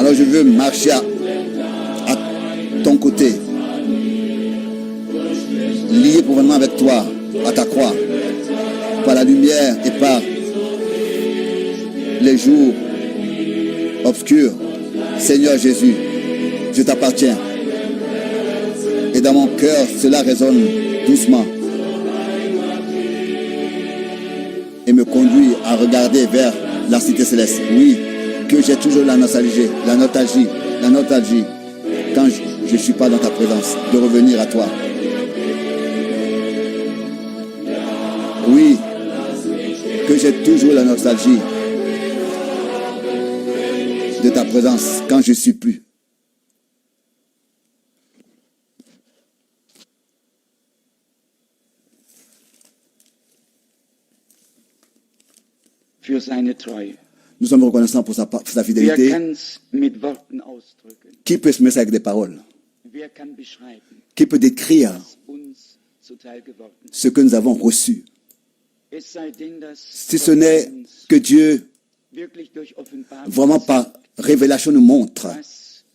Alors je veux marcher à ton côté, lié profondément avec toi, à ta croix, par la lumière et par les jours obscurs. Seigneur Jésus, je t'appartiens. Et dans mon cœur, cela résonne doucement et me conduit à regarder vers la cité céleste. Oui, que j'ai toujours la nostalgie quand je ne suis pas dans ta présence, de revenir à toi. Oui, que j'ai toujours la nostalgie de ta présence quand je ne suis plus. Für seine Treue. Nous sommes reconnaissants pour sa fidélité. Qui peut se mettre avec des paroles? Qui peut décrire ce que nous avons reçu? Si ce n'est que Dieu, vraiment par révélation, nous montre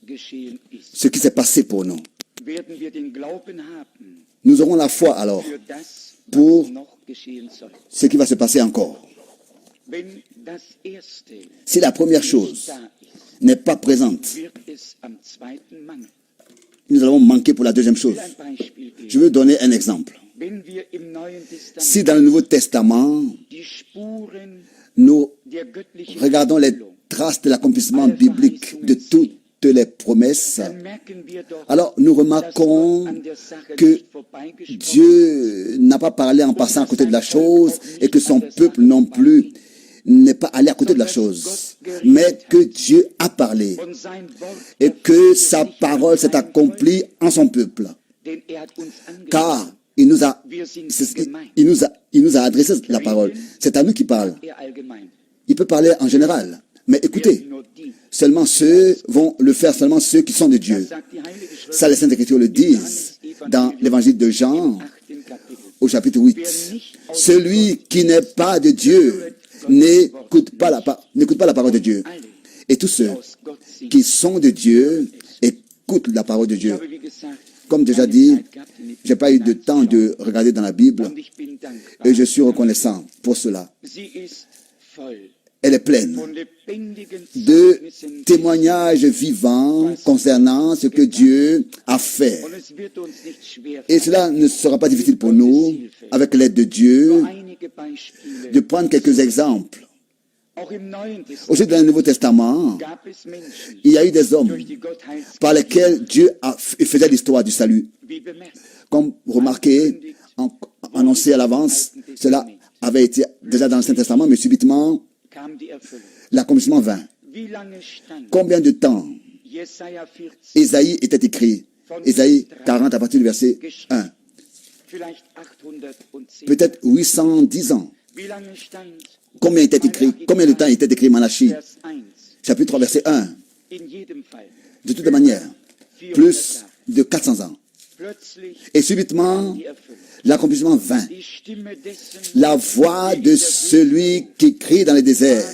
ce qui s'est passé pour nous. Nous aurons la foi alors pour ce qui va se passer encore. Si la première chose n'est pas présente, nous allons manquer pour la deuxième chose. Je veux donner un exemple. Si dans le Nouveau Testament, nous regardons les traces de l'accomplissement biblique de toutes les promesses, alors nous remarquons que Dieu n'a pas parlé en passant à côté de la chose et que son peuple non plus n'est pas allé à côté de la chose, mais que Dieu a parlé et que sa parole s'est accomplie en son peuple. Car il nous a adressé la parole. C'est à nous qu'il parle. Il peut parler en général. Mais écoutez, seulement ceux vont le faire, seulement ceux qui sont de Dieu. Ça, les Saintes Écritures le disent dans l'évangile de Jean, au chapitre 8. Celui qui n'est pas de Dieu n'écoute pas la parole de Dieu. Et tous ceux qui sont de Dieu écoutent la parole de Dieu. Comme déjà dit, je n'ai pas eu de temps de regarder dans la Bible et je suis reconnaissant pour cela. Elle est pleine de témoignages vivants concernant ce que Dieu a fait. Et cela ne sera pas difficile pour nous, avec l'aide de Dieu, de prendre quelques exemples. Aussi, dans le Nouveau Testament, il y a eu des hommes par lesquels Dieu faisait l'histoire du salut. Comme remarqué, annoncé à l'avance, cela avait été déjà dans l'Ancien Testament, mais subitement, l'accomplissement vint. Combien de temps Ésaïe était écrit? Ésaïe 40 à partir du verset 1. Peut-être 810 ans. Combien était écrit? Combien de temps était écrit Malachie? Chapitre 3, verset 1. De toute manière, plus de 400 ans. Et subitement, l'accomplissement vint. La voix de celui qui crie dans le désert.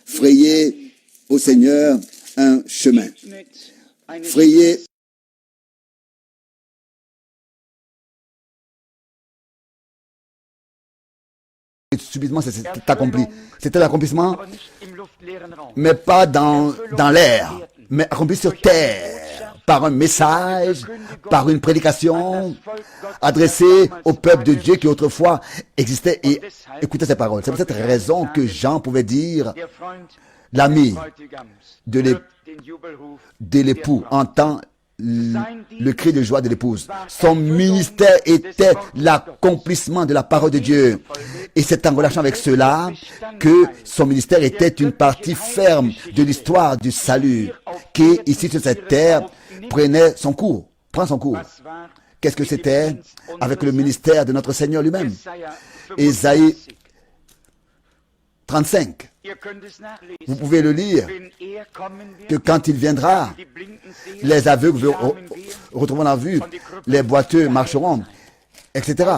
Frayez au Seigneur un chemin. Frayez. Subitement, c'est accompli. C'était l'accomplissement, mais pas dans l'air, mais accompli sur terre, par un message, par une prédication adressée au peuple de Dieu qui autrefois existait et écoutait ses paroles. C'est pour cette raison que Jean pouvait dire, l'ami de l'époux entend le cri de joie de l'épouse. Son ministère était l'accomplissement de la parole de Dieu. Et c'est en relation avec cela que son ministère était une partie ferme de l'histoire du salut, qui, ici sur cette terre, prend son cours. Qu'est-ce que c'était avec le ministère de notre Seigneur lui-même? Ésaïe 35. Vous pouvez le lire, que quand il viendra, les aveugles retrouveront la vue, les boiteux marcheront, etc.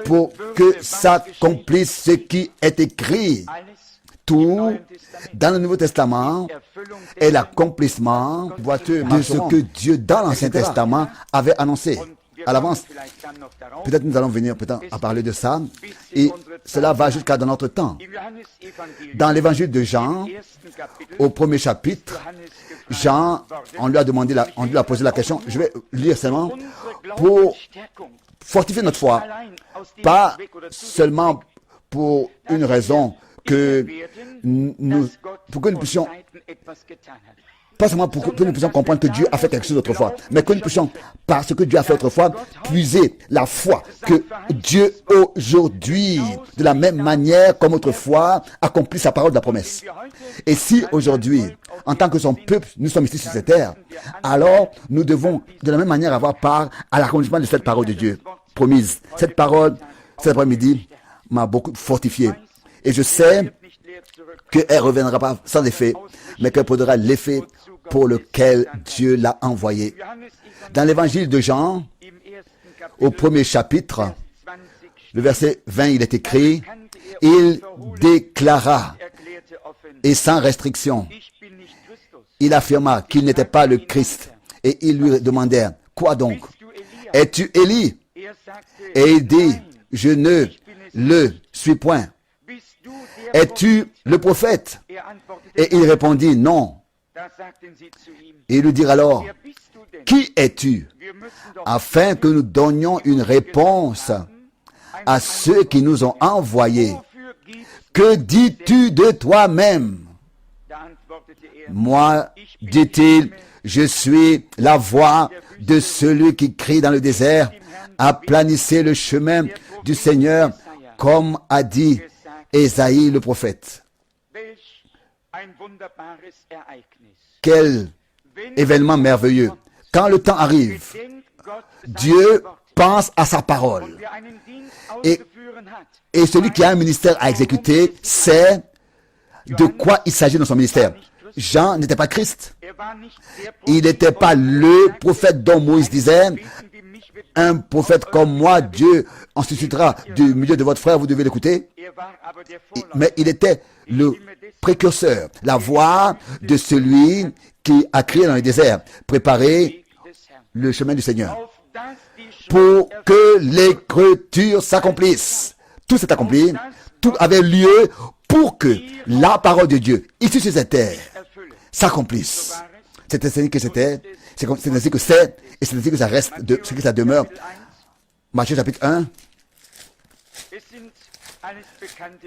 Pour que s'accomplisse ce qui est écrit. tout dans le Nouveau Testament est l'accomplissement de ce que Dieu, dans l'Ancien Testament, avait annoncé à l'avance. Peut-être nous allons venir à parler de ça, et cela va jusqu'à dans notre temps. Dans l'évangile de Jean, au 1er chapitre, Jean, on lui a posé la question, je vais lire seulement, pour fortifier notre foi, pas seulement pour une raison pour que nous puissions, pas seulement pour que nous puissions comprendre que Dieu a fait quelque chose autrefois, mais que nous puissions, parce que Dieu a fait autrefois, puiser la foi que Dieu aujourd'hui, de la même manière comme autrefois, accomplit sa parole de la promesse. Et si aujourd'hui, en tant que son peuple, nous sommes ici sur cette terre, alors nous devons de la même manière avoir part à l'accomplissement de cette parole de Dieu promise. Cette parole, cet après-midi, m'a beaucoup fortifié. Et je sais qu'elle ne reviendra pas sans effet, mais qu'elle produira l'effet pour lequel Dieu l'a envoyé. Dans l'évangile de Jean, au 1er chapitre, le verset 20, il est écrit, il déclara, et sans restriction, il affirma qu'il n'était pas le Christ. Et ils lui demandèrent, quoi donc? Es-tu Élie? Et il dit, je ne le suis point. Es-tu le prophète? Et il répondit, non. Et ils lui dirent alors, qui es-tu? Afin que nous donnions une réponse à ceux qui nous ont envoyés. Que dis-tu de toi-même? Moi, dit-il, je suis la voix de celui qui crie dans le désert, aplanissez le chemin du Seigneur, comme a dit Ésaïe le prophète. Quel événement merveilleux. Quand le temps arrive, Dieu pense à sa parole. Et celui qui a un ministère à exécuter sait de quoi il s'agit dans son ministère. Jean n'était pas Christ. Il n'était pas le prophète dont Moïse disait, un prophète comme moi, Dieu en suscitera du milieu de votre frère, vous devez l'écouter. Mais il était le précurseur, la voix de celui qui a crié dans le désert, préparez le chemin du Seigneur. Pour que l'écriture s'accomplisse. Tout s'est accompli, tout avait lieu pour que la parole de Dieu, ici sur cette terre, s'accomplisse. C'est ainsi que c'était, c'est ainsi que c'est, et c'est ainsi que ça reste, ce que ça demeure. Matthieu chapitre 1.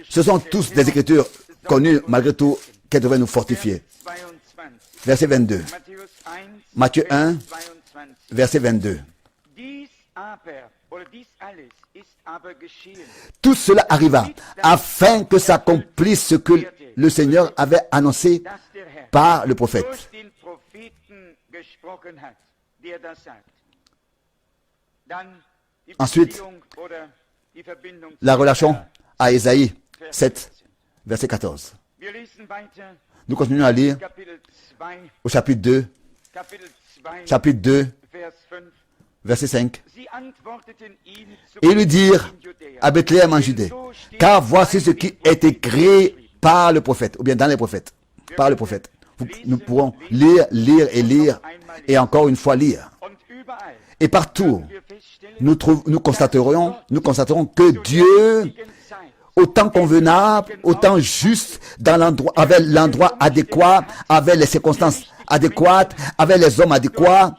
Ce sont tous des écritures connues, malgré tout, qu'elles devraient nous fortifier. Verset 22. Matthieu 1, verset 22. Tout cela arriva afin que s'accomplisse ce que le Seigneur avait annoncé par le prophète. Ensuite, la relation à Ésaïe 7, verset 14. Nous continuons à lire au chapitre 2, verset 5. Et ils lui dirent à Bethléem en Judée, car voici ce qui est écrit par le prophète, ou bien dans les prophètes, par le prophète. Nous pourrons lire, et encore une fois lire. Et partout, nous constaterons que Dieu, au temps convenable, au temps juste, dans l'endroit, avec l'endroit adéquat, avec les circonstances adéquates, avec les hommes adéquats,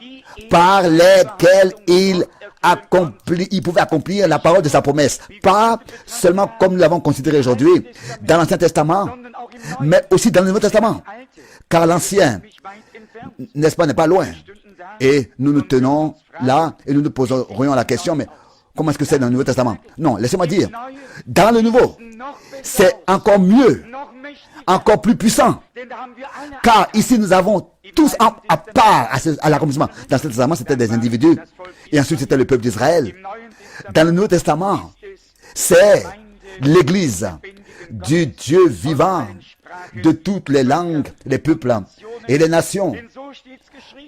par lesquels il pouvait accomplir la parole de sa promesse. Pas seulement comme nous l'avons considéré aujourd'hui, dans l'Ancien Testament, mais aussi dans le Nouveau Testament. Car l'Ancien, n'est-ce pas, n'est pas loin. Et nous nous tenons là et nous nous poserions la question, mais comment est-ce que c'est dans le Nouveau Testament? Non, laissez-moi dire, dans le Nouveau, c'est encore mieux, encore plus puissant. Car ici, nous avons tous à part à l'accomplissement. Dans ce Testament, c'était des individus. Et ensuite, c'était le peuple d'Israël. Dans le Nouveau Testament, c'est l'Église du Dieu vivant de toutes les langues, les peuples et les nations.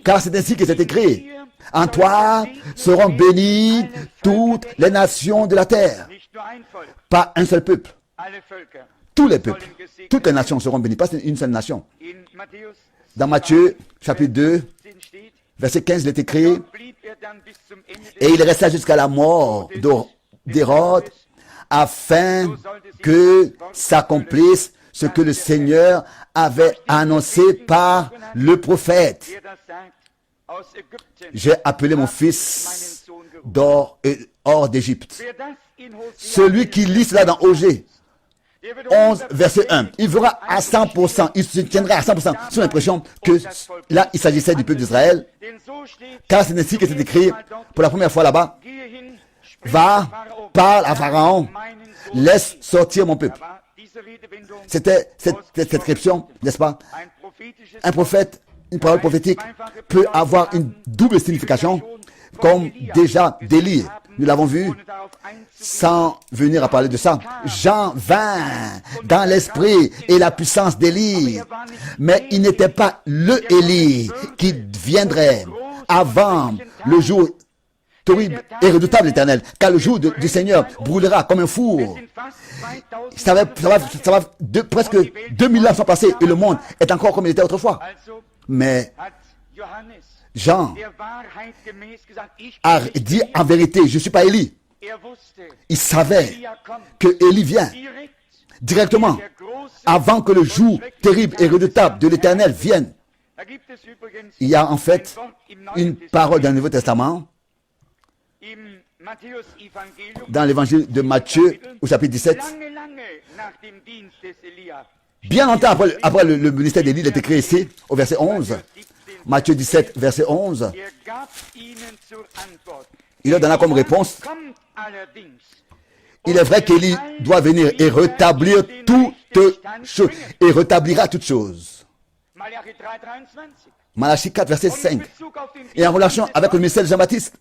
Car c'est ainsi que c'est écrit. En toi seront bénies toutes les nations de la terre. Pas un seul peuple. tous les peuples, toutes les nations seront bénies, pas une seule nation. Dans Matthieu, chapitre 2, verset 15, il est écrit, et il resta jusqu'à la mort d'Hérode, afin que s'accomplisse ce que le Seigneur avait annoncé par le prophète. J'ai appelé mon fils hors d'Égypte. Celui qui lit cela dans Osée 11, verset 1, il verra à 100%, il se tiendra à 100% sur l'impression que là, il s'agissait du peuple d'Israël, car c'est ainsi que c'est écrit pour la première fois là-bas. Va, parle à Pharaon, laisse sortir mon peuple. C'était cette description, n'est-ce pas? Un prophète, une parole prophétique peut avoir une double signification, comme déjà d'Élie. Nous l'avons vu, sans venir à parler de ça. Jean vint dans l'esprit et la puissance d'Élie, mais il n'était pas le Élie qui viendrait avant le jour terrible et redoutable de l'Éternel, car le jour du Seigneur brûlera comme un four. Presque 2000 ans sont passés et le monde est encore comme il était autrefois. Mais Jean a dit en vérité, je ne suis pas Élie. Il savait que Élie vient directement avant que le jour terrible et redoutable de l'Éternel vienne. Il y a en fait une parole dans le Nouveau Testament dans l'évangile de Matthieu au chapitre 17. Bien longtemps après le ministère d'Élie, il est écrit ici au verset 11. Matthieu 17, verset 11. Il leur donna comme réponse, il est vrai qu'Élie doit venir et rétablir toutes choses, et rétablira toutes choses. Malachie 4, verset 5. Et en relation avec le ministère de Jean-Baptiste,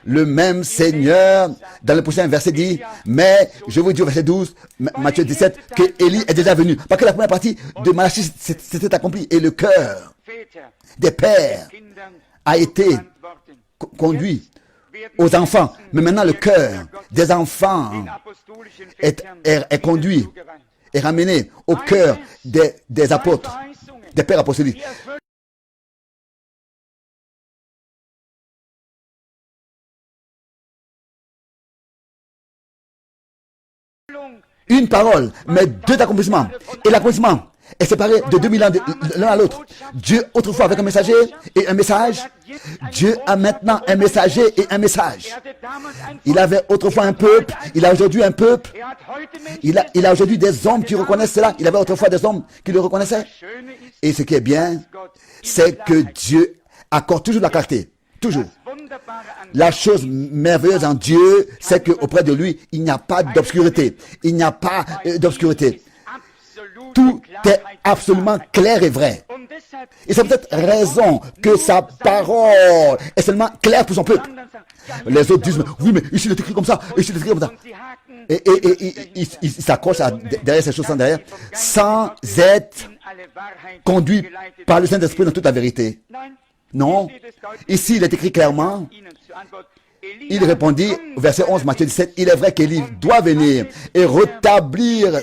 le même Seigneur, dans le prochain verset, dit, mais je vous dis au verset 12, Matthieu 17, que Élie est déjà venu. Parce que la première partie de Malachie s'était accomplie et le cœur des pères a été conduit aux enfants. Mais maintenant, le cœur des enfants est conduit et ramené au cœur des apôtres, des pères apostoliques. Une parole, mais deux accomplissements. Et l'accomplissement est séparé de 2000 ans l'un à l'autre. Dieu autrefois avec un messager et un message. Dieu a maintenant un messager et un message. Il avait autrefois un peuple, il a aujourd'hui un peuple. Il a aujourd'hui des hommes qui reconnaissent cela. Il avait autrefois des hommes qui le reconnaissaient. Et ce qui est bien, c'est que Dieu accorde toujours la clarté. Toujours. La chose merveilleuse en Dieu, c'est qu'auprès de lui, il n'y a pas d'obscurité. Il n'y a pas d'obscurité. Tout est absolument clair et vrai. Et c'est peut-être raison que sa parole est seulement claire pour son peuple. Les autres disent, oui, mais ici il est écrit comme ça, ici il est écrit comme ça. Et ils s'accrochent derrière ces choses derrière, sans être conduits par le Saint-Esprit dans toute la vérité. Non. Ici, il est écrit clairement. Il répondit, au verset 11, Matthieu 17, il est vrai qu'Élie doit venir et rétablira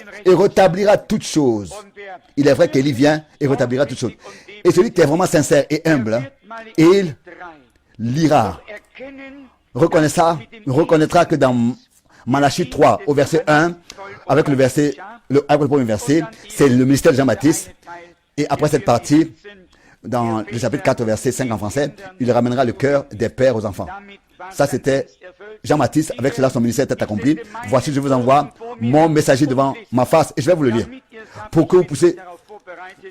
toutes choses. Il est vrai qu'Élie vient et rétablira toutes choses. Et celui qui est vraiment sincère et humble, il lira, reconnaîtra que dans Malachie 3, au verset 1, avec le premier verset, c'est le ministère de Jean-Baptiste. Et après cette partie, dans le chapitre 4, verset 5 en français, il ramènera le cœur des pères aux enfants. Ça, c'était Jean-Baptiste. Avec cela, son ministère était accompli. Voici, je vous envoie mon messager devant ma face. Et je vais vous le lire. Pour que vous puissiez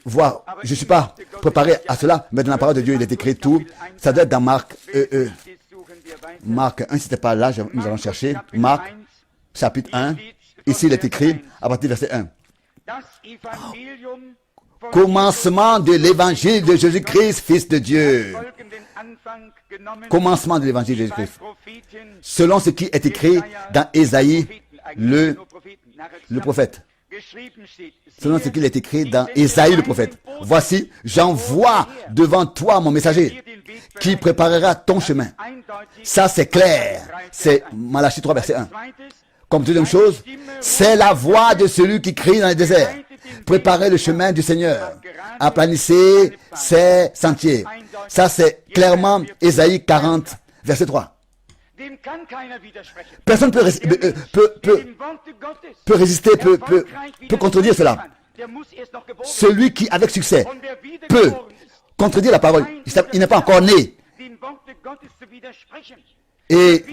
voir. Je ne suis pas préparé à cela, mais dans la parole de Dieu, il est écrit tout. Ça doit être dans Marc 1, si ce n'était pas là, nous allons chercher. Marc, chapitre 1. Ici, il est écrit, à partir du verset 1. Commencement de l'évangile de Jésus-Christ, Fils de Dieu. Commencement de l'évangile de Jésus-Christ. Selon ce qui est écrit dans Ésaïe, le prophète. Selon ce qu'il est écrit dans Ésaïe, le prophète. Voici, j'envoie devant toi mon messager qui préparera ton chemin. Ça, c'est clair. C'est Malachie 3, verset 1. Comme deuxième chose, c'est la voix de celui qui crie dans les déserts. Préparez le chemin du Seigneur. Aplanissez ses sentiers. Ça, c'est clairement Ésaïe 40, verset 3. Personne ne peut résister, peut contredire cela. Celui qui, avec succès, peut contredire la parole, il n'est pas encore né. Et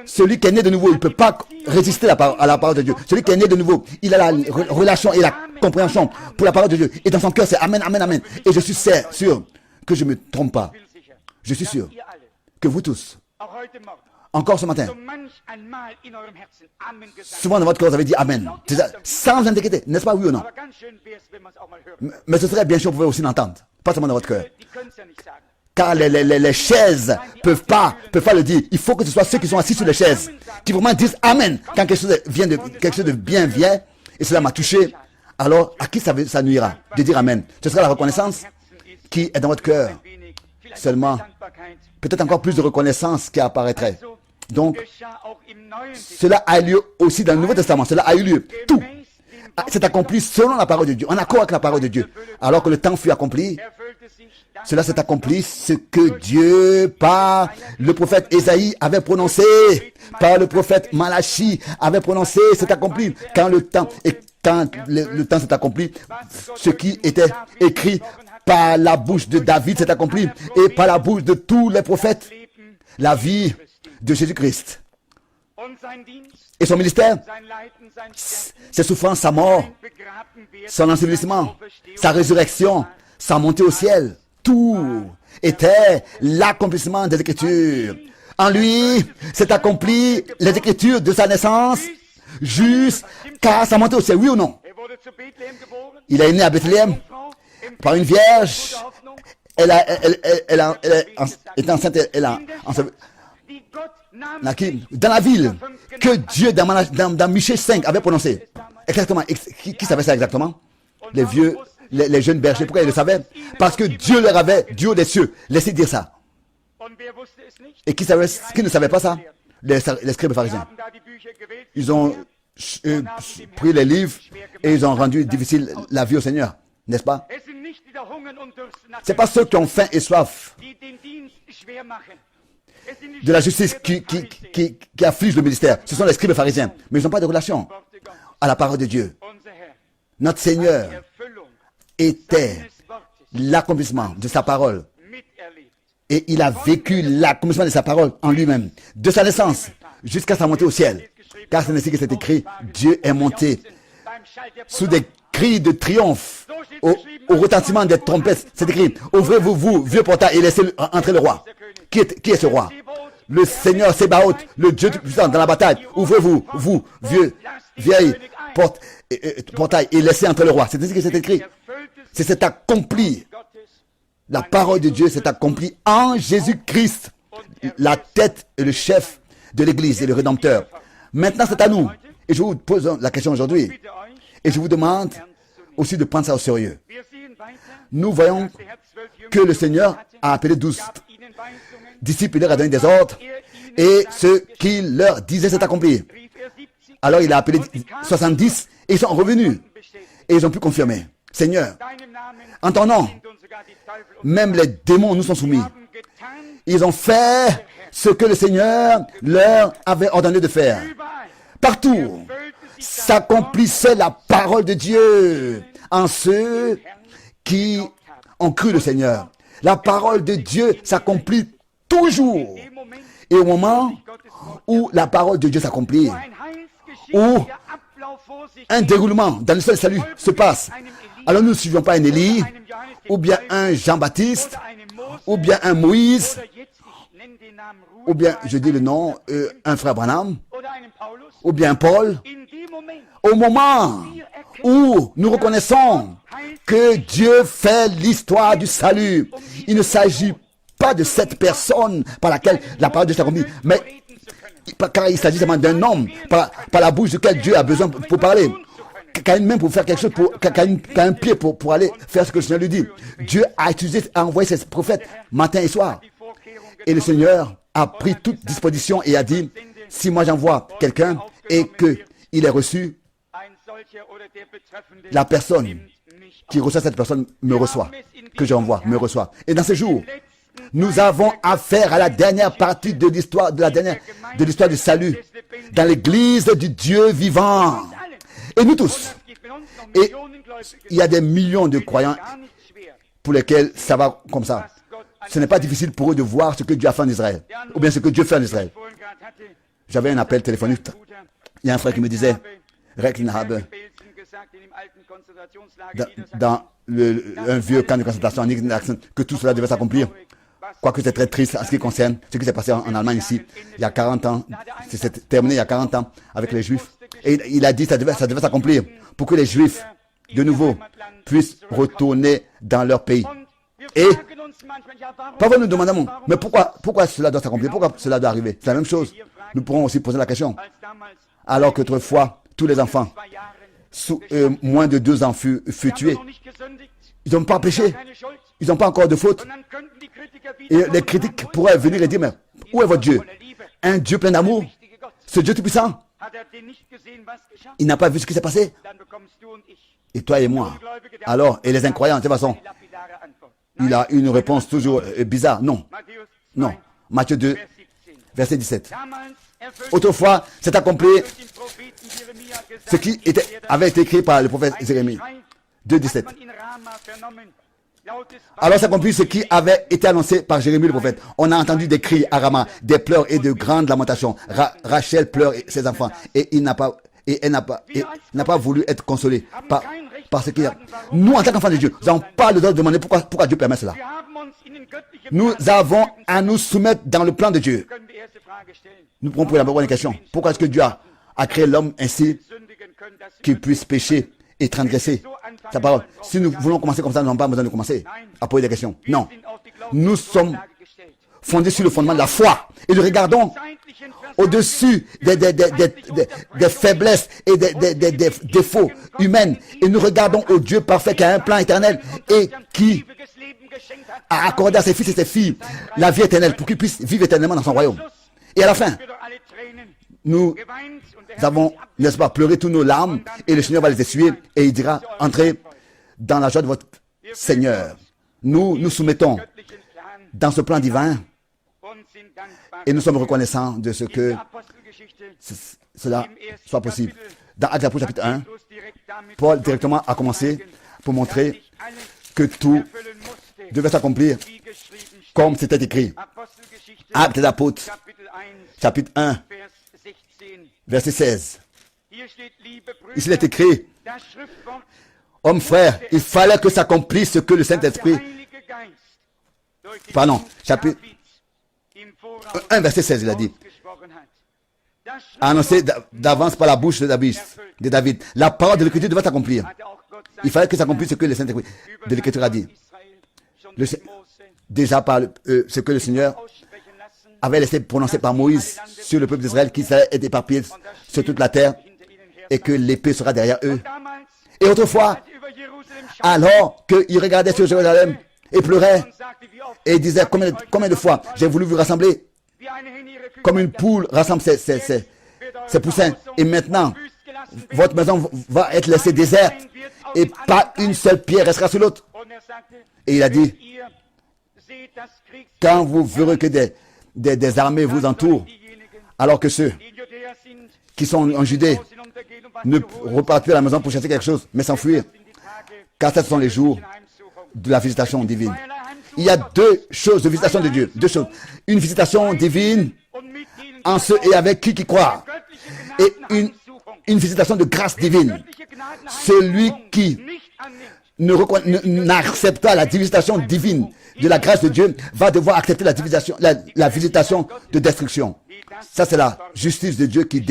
celui qui est né de nouveau, il ne peut pas résister à la parole de Dieu. Celui qui est né de nouveau, il a la relation et la compréhension pour la parole de Dieu. Et dans son cœur, c'est Amen, Amen, Amen. Et je suis sûr que je ne me trompe pas. Je suis sûr que vous tous, encore ce matin, souvent dans votre cœur, vous avez dit Amen. Sans inquiéter, n'est-ce pas, oui ou non? Mais ce serait bien sûr, vous pouvez aussi l'entendre. Pas seulement dans votre cœur. Car les chaises peuvent pas le dire. Il faut que ce soit ceux qui sont assis sur les chaises qui vraiment disent Amen. Quand quelque chose de bien vient, et cela m'a touché, alors à qui ça nuira de dire Amen? Ce sera la reconnaissance qui est dans votre cœur. Seulement, peut-être encore plus de reconnaissance qui apparaîtrait. Donc, cela a lieu aussi dans le Nouveau Testament. Cela a eu lieu. Tout s'est accompli selon la parole de Dieu, en accord avec la parole de Dieu. Alors que le temps fut accompli, cela s'est accompli, ce que Dieu, par le prophète Ésaïe, avait prononcé, par le prophète Malachi avait prononcé, s'est accompli. Quand le temps s'est accompli, ce qui était écrit par la bouche de David s'est accompli, et par la bouche de tous les prophètes, la vie de Jésus-Christ. Et son ministère, ses souffrances, sa mort, son ensevelissement, sa résurrection, sa montée au ciel, tout était l'accomplissement des Écritures. En lui, s'est accompli les Écritures de sa naissance jusqu'à sa montée au ciel, oui ou non? Il est né à Bethléem par une vierge. Elle est enceinte, dans la ville que Dieu, dans Michée 5, avait prononcé. Exactement. Qui savait ça exactement? Les vieux, les jeunes bergers. Pourquoi ils le savaient? Parce que Dieu leur avait, Dieu des cieux, laissé dire ça. Et qui ne savait pas ça? Les scribes pharisiens. Ils ont pris les livres et ils ont rendu difficile la vie au Seigneur. N'est-ce pas? Ce n'est pas ceux qui ont faim et soif de la justice qui affligent le ministère. Ce sont les scribes pharisiens. Mais ils n'ont pas de relation à la parole de Dieu. Notre Seigneur était l'accomplissement de sa parole. Et il a vécu l'accomplissement de sa parole en lui-même. De sa naissance jusqu'à sa montée au ciel. Car c'est ainsi que c'est écrit. Dieu est monté sous des cris de triomphe. Au retentissement des trompettes, c'est écrit. Ouvrez-vous, vous, vieux portail, et laissez entrer le roi. Qui est ce roi? Le Seigneur Sébaoth, le Dieu puissant dans la bataille. Ouvrez-vous, vous, vieille portail, et laissez entrer le roi. C'est ainsi que c'est écrit. C'est accompli. La parole de Dieu s'est accomplie en Jésus-Christ, la tête et le chef de l'Église et le Rédempteur. Maintenant, c'est à nous. Et je vous pose la question aujourd'hui. Et je vous demande aussi de prendre ça au sérieux. Nous voyons que le Seigneur a appelé 12 disciples, il leur a donné des ordres, et ce qu'il leur disait s'est accompli. Alors il a appelé 70, et ils sont revenus, et ils ont pu confirmer. Seigneur, en ton nom, même les démons nous sont soumis. Ils ont fait ce que le Seigneur leur avait ordonné de faire. Partout s'accomplissait la parole de Dieu en ceux qui ont cru le Seigneur. La parole de Dieu s'accomplit toujours. Et au moment où la parole de Dieu s'accomplit, où un déroulement dans l'histoire du salut se passe, alors nous ne suivons pas un Élie, ou bien un Jean-Baptiste, ou bien un Moïse, ou bien, je dis le nom, un frère Branham, ou bien Paul. Au moment où nous reconnaissons que Dieu fait l'histoire du salut, il ne s'agit pas de cette personne par laquelle la parole de Dieu s'accomplit, mais car il s'agit seulement d'un homme par la bouche duquel Dieu a besoin pour parler. Qu'à une main pour faire quelque chose, qu'à un pied pour aller faire ce que le Seigneur lui dit. Dieu a envoyé ses prophètes matin et soir. Et le Seigneur a pris toute disposition et a dit, si moi j'envoie quelqu'un et qu'il est reçu, la personne qui reçoit cette personne me reçoit, que j'envoie, me reçoit. Et dans ce jour, nous avons affaire à la dernière partie de l'histoire, de l'histoire du salut, dans l'église du Dieu vivant. Et nous tous. Et il y a des millions de croyants pour lesquels ça va comme ça. Ce n'est pas difficile pour eux de voir ce que Dieu a fait en Israël, ou bien ce que Dieu fait en Israël. J'avais un appel téléphonique. Il y a un frère qui me disait, Recklinhabe, dans un vieux camp de concentration en Niedersachsen, que tout cela devait s'accomplir. Quoique c'est très triste en ce qui concerne ce qui s'est passé en Allemagne ici, il y a 40 ans, c'est terminé il y a 40 ans avec les Juifs. Et il a dit que ça devait s'accomplir pour que les Juifs, de nouveau, puissent retourner dans leur pays. Et parfois nous demandons, mais pourquoi cela doit s'accomplir? Pourquoi cela doit arriver? C'est la même chose. Nous pourrons aussi poser la question. Alors qu'autrefois, tous les enfants, moins de 2 ans furent tués. Ils n'ont pas péché. Ils n'ont pas encore de faute. Et les critiques pourraient venir et dire, mais où est votre Dieu? Un Dieu plein d'amour? Ce Dieu tout-puissant? Il n'a pas vu ce qui s'est passé? Et toi et moi. Alors, et les incroyants, de toute façon, il a une réponse toujours bizarre. Non. Non. Matthieu 2, verset 17. Autrefois, c'est accompli ce qui avait été écrit par le prophète Jérémie. 2, 17. Alors s'accomplit ce qui avait été annoncé par Jérémie le prophète. On a entendu des cris à Rama, des pleurs et de grandes lamentations. Rachel pleure ses enfants et elle n'a pas voulu être consolée par ce qu'il y a. Nous, en tant qu'enfants de Dieu, nous n'avons pas le droit de demander pourquoi Dieu permet cela. Nous avons à nous soumettre dans le plan de Dieu. Nous pourrons poser d'abord une question. Pourquoi est-ce que Dieu a créé l'homme ainsi qu'il puisse pécher et transgresser sa parole? Si nous voulons commencer comme ça, nous n'avons pas besoin de commencer à poser des questions. Non. Nous sommes fondés sur le fondement de la foi. Et nous regardons au-dessus des faiblesses et des défauts humains. Et nous regardons au Dieu parfait qui a un plan éternel et qui a accordé à ses fils et ses filles la vie éternelle pour qu'ils puissent vivre éternellement dans son royaume. Et à la fin, nous avons, n'est-ce pas, pleuré tous nos larmes et le Seigneur va les essuyer et il dira, entrez dans la joie de votre Seigneur. Nous nous soumettons dans ce plan divin et nous sommes reconnaissants de ce que cela soit possible. Dans Actes des Apôtres chapitre 1, Paul directement a commencé pour montrer que tout devait s'accomplir comme c'était écrit. Actes des Apôtres chapitre 1, verset 16. Ici il est écrit, homme frère, il fallait que s'accomplisse ce que le Saint-Esprit, chapitre 1, verset 16, il a dit, annoncé d'avance par la bouche de David. La parole de l'Écriture devait s'accomplir. Il fallait que s'accomplisse ce que le Saint-Esprit de l'Écriture a dit. Déjà par ce que le Seigneur avait laissé prononcer par Moïse sur le peuple d'Israël, qui s'est éparpillé sur toute la terre et que l'épée sera derrière eux. Et autrefois, alors qu'ils regardaient sur Jérusalem et pleuraient et disaient combien de fois j'ai voulu vous rassembler comme une poule rassemble ses poussins, et maintenant votre maison va être laissée déserte et pas une seule pierre restera sur l'autre. Et il a dit, quand vous verrez que des armées vous entourent, alors que ceux qui sont en Judée ne repartent plus à la maison pour chercher quelque chose, mais s'enfuir, car ce sont les jours de la visitation divine. Il y a 2 choses de visitation de Dieu, 2 choses. Une visitation divine en ceux et avec qui croient, et une visitation de grâce divine. Celui qui n'accepte pas la visitation divine de la grâce de Dieu va devoir accepter la visitation de destruction. Ça, c'est la justice de Dieu qui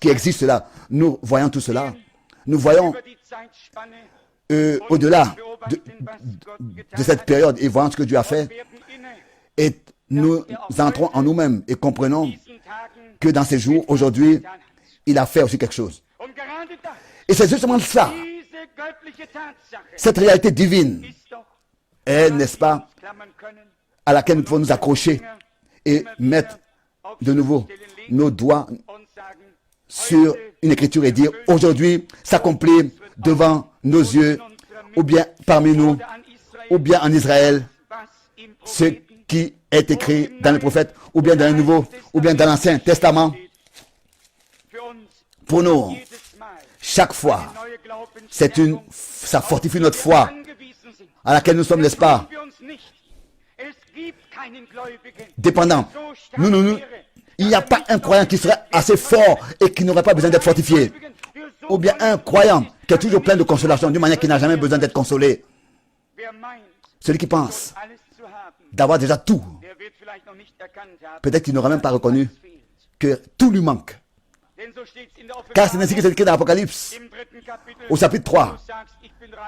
existe là. Nous voyons tout cela. Nous voyons au-delà de cette période et voyons ce que Dieu a fait. Et nous entrons en nous-mêmes et comprenons que dans ces jours, aujourd'hui, il a fait aussi quelque chose. Et c'est justement ça, cette réalité divine, est, n'est-ce pas, à laquelle nous pouvons nous accrocher et mettre de nouveau nos doigts sur une écriture et dire, aujourd'hui s'accomplit devant nos yeux, ou bien parmi nous, ou bien en Israël, ce qui est écrit dans les prophètes, ou bien dans le Nouveau, ou bien dans l'Ancien Testament. Pour nous, chaque fois, ça fortifie notre foi, à laquelle nous sommes, n'est-ce pas, dépendants. Il n'y a pas un croyant qui serait assez fort et qui n'aurait pas besoin d'être fortifié. Ou bien un croyant qui est toujours plein de consolation, d'une manière qui n'a jamais besoin d'être consolé. Celui qui pense d'avoir déjà tout, peut-être qu'il n'aura même pas reconnu que tout lui manque. Car c'est ainsi que c'est écrit dans l'Apocalypse, au chapitre 3.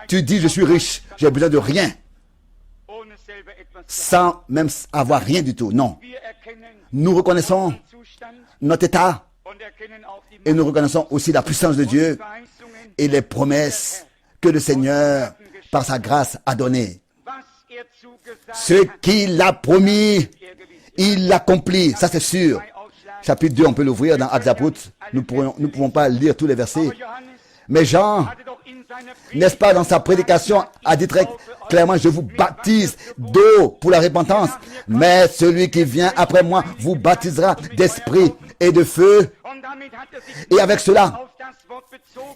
Tu dis, je suis riche, j'ai besoin de rien, sans même avoir rien du tout. Non. Nous reconnaissons notre état et nous reconnaissons aussi la puissance de Dieu et les promesses que le Seigneur, par sa grâce, a données. Ce qu'il a promis, il l'accomplit. Ça, c'est sûr. Chapitre 2, on peut l'ouvrir dans Actes des Apôtres. Nous ne pouvons pas lire tous les versets. Mais Jean, n'est-ce pas, dans sa prédication, a dit très clairement, je vous baptise d'eau pour la repentance, mais celui qui vient après moi vous baptisera d'esprit et de feu. Et avec cela,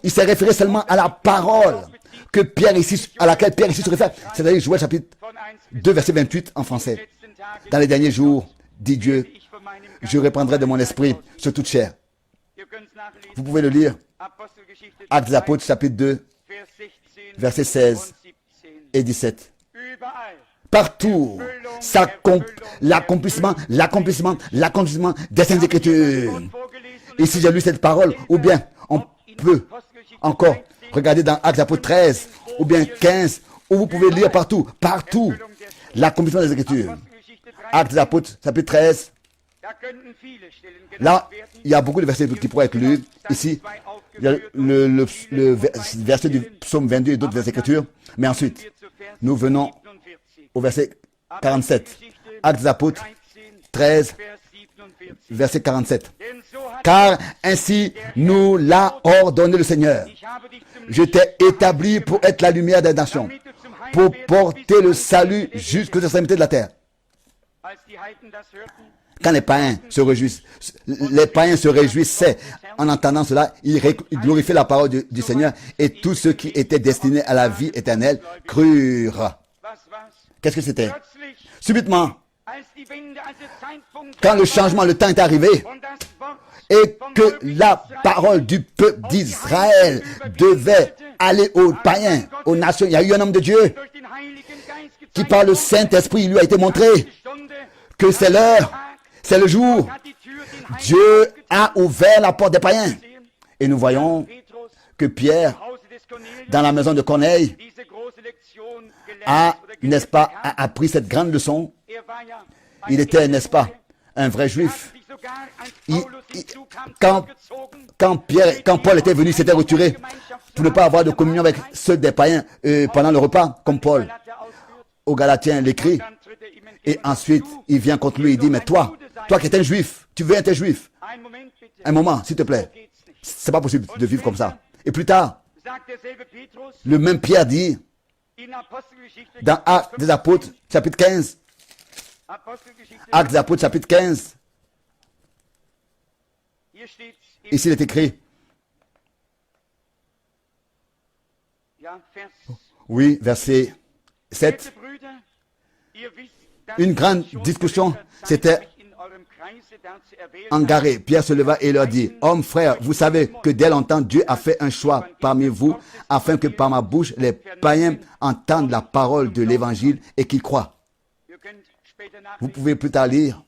il s'est référé seulement à la parole que Pierre ici, à laquelle Pierre ici se réfère. C'est-à-dire Joël chapitre 2, verset 28 en français. Dans les derniers jours, dit Dieu, je reprendrai de mon esprit sur toute chair. Vous pouvez le lire. Actes des Apôtres, chapitre 2, versets 16 et 17. Partout, l'accomplissement des Saintes Écritures. Ici, j'ai lu cette parole, ou bien on peut encore regarder dans Actes des Apôtres 13, ou bien 15, où vous pouvez lire partout, l'accomplissement des Écritures. Actes des Apôtres, chapitre 13. Là, il y a beaucoup de versets qui pourraient être lus. Ici, il y a le verset du psaume 22 et d'autres versets d'écriture. Mais ensuite, nous venons au verset 47. Actes des Apôtres 13, verset 47. Car ainsi nous l'a ordonné le Seigneur. Je t'ai établi pour être la lumière des nations, pour porter le salut jusqu'aux extrémités de la terre. Quand les païens se réjouissaient en entendant cela, ils glorifiaient la parole du Seigneur et tous ceux qui étaient destinés à la vie éternelle crurent. Qu'est-ce que c'était? Subitement, quand le changement, le temps est arrivé et que la parole du peuple d'Israël devait aller aux païens, aux nations, il y a eu un homme de Dieu qui par le Saint-Esprit lui a été montré que c'est l'heure. C'est le jour. Dieu a ouvert la porte des païens. Et nous voyons que Pierre, dans la maison de Corneille, a, n'est-ce pas, a appris cette grande leçon. Il était, n'est-ce pas, un vrai juif. Quand Paul était venu, il s'était retiré pour ne pas avoir de communion avec ceux des païens pendant le repas, comme Paul aux Galatiens l'écrit. Et ensuite, il vient contre lui et dit, mais toi qui es un juif, tu veux être un juif. Un moment, s'il te plaît. C'est pas possible de vivre comme ça. Et plus tard, le même Pierre dit, dans Actes des Apôtres, chapitre 15, Actes des Apôtres, chapitre 15, ici il est écrit, oui, verset 7, une grande discussion s'était engarée. Pierre se leva et leur dit, hommes, frères, vous savez que dès longtemps Dieu a fait un choix parmi vous afin que par ma bouche les païens entendent la parole de l'évangile et qu'ils croient. Vous pouvez plus tard lire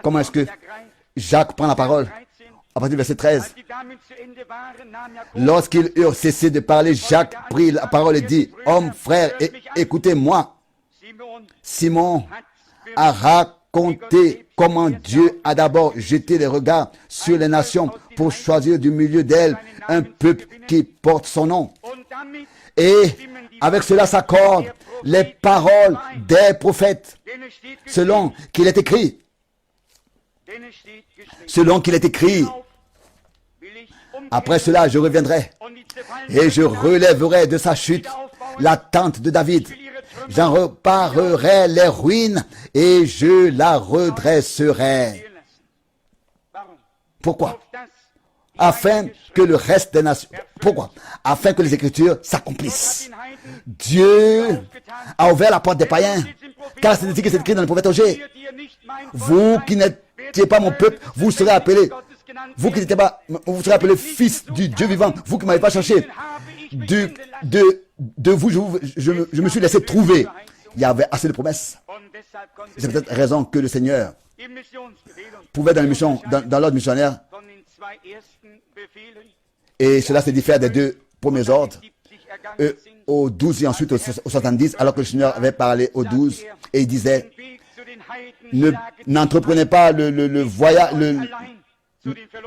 comment est-ce que Jacques prend la parole à partir du verset 13. Lorsqu'ils eurent cessé de parler, Jacques prit la parole et dit, hommes, frères, écoutez-moi. Simon a raconté comment Dieu a d'abord jeté les regards sur les nations pour choisir du milieu d'elles un peuple qui porte son nom. Et avec cela s'accordent les paroles des prophètes, selon qu'il est écrit. Selon qu'il est écrit, Après cela, je reviendrai et je relèverai de sa chute la tente de David. J'en reparerai les ruines et je la redresserai. Pourquoi? Afin que le reste des nations... Pourquoi? Afin que les Écritures s'accomplissent. Dieu a ouvert la porte des païens, car c'est ainsi que c'est écrit dans le prophète Osée. Vous qui n'étiez pas mon peuple, vous serez appelés. Vous qui n'étiez pas, vous serez appelés fils du Dieu vivant. Vous qui ne m'avez pas cherché. De vous, je me suis laissé trouver. Il y avait assez de promesses. C'est peut-être raison que le Seigneur pouvait dans l'ordre missionnaire, et cela se diffère des deux premiers ordres, au 12 et ensuite au 70, alors que le Seigneur avait parlé au 12, et il disait, n'entreprenez pas le voyage,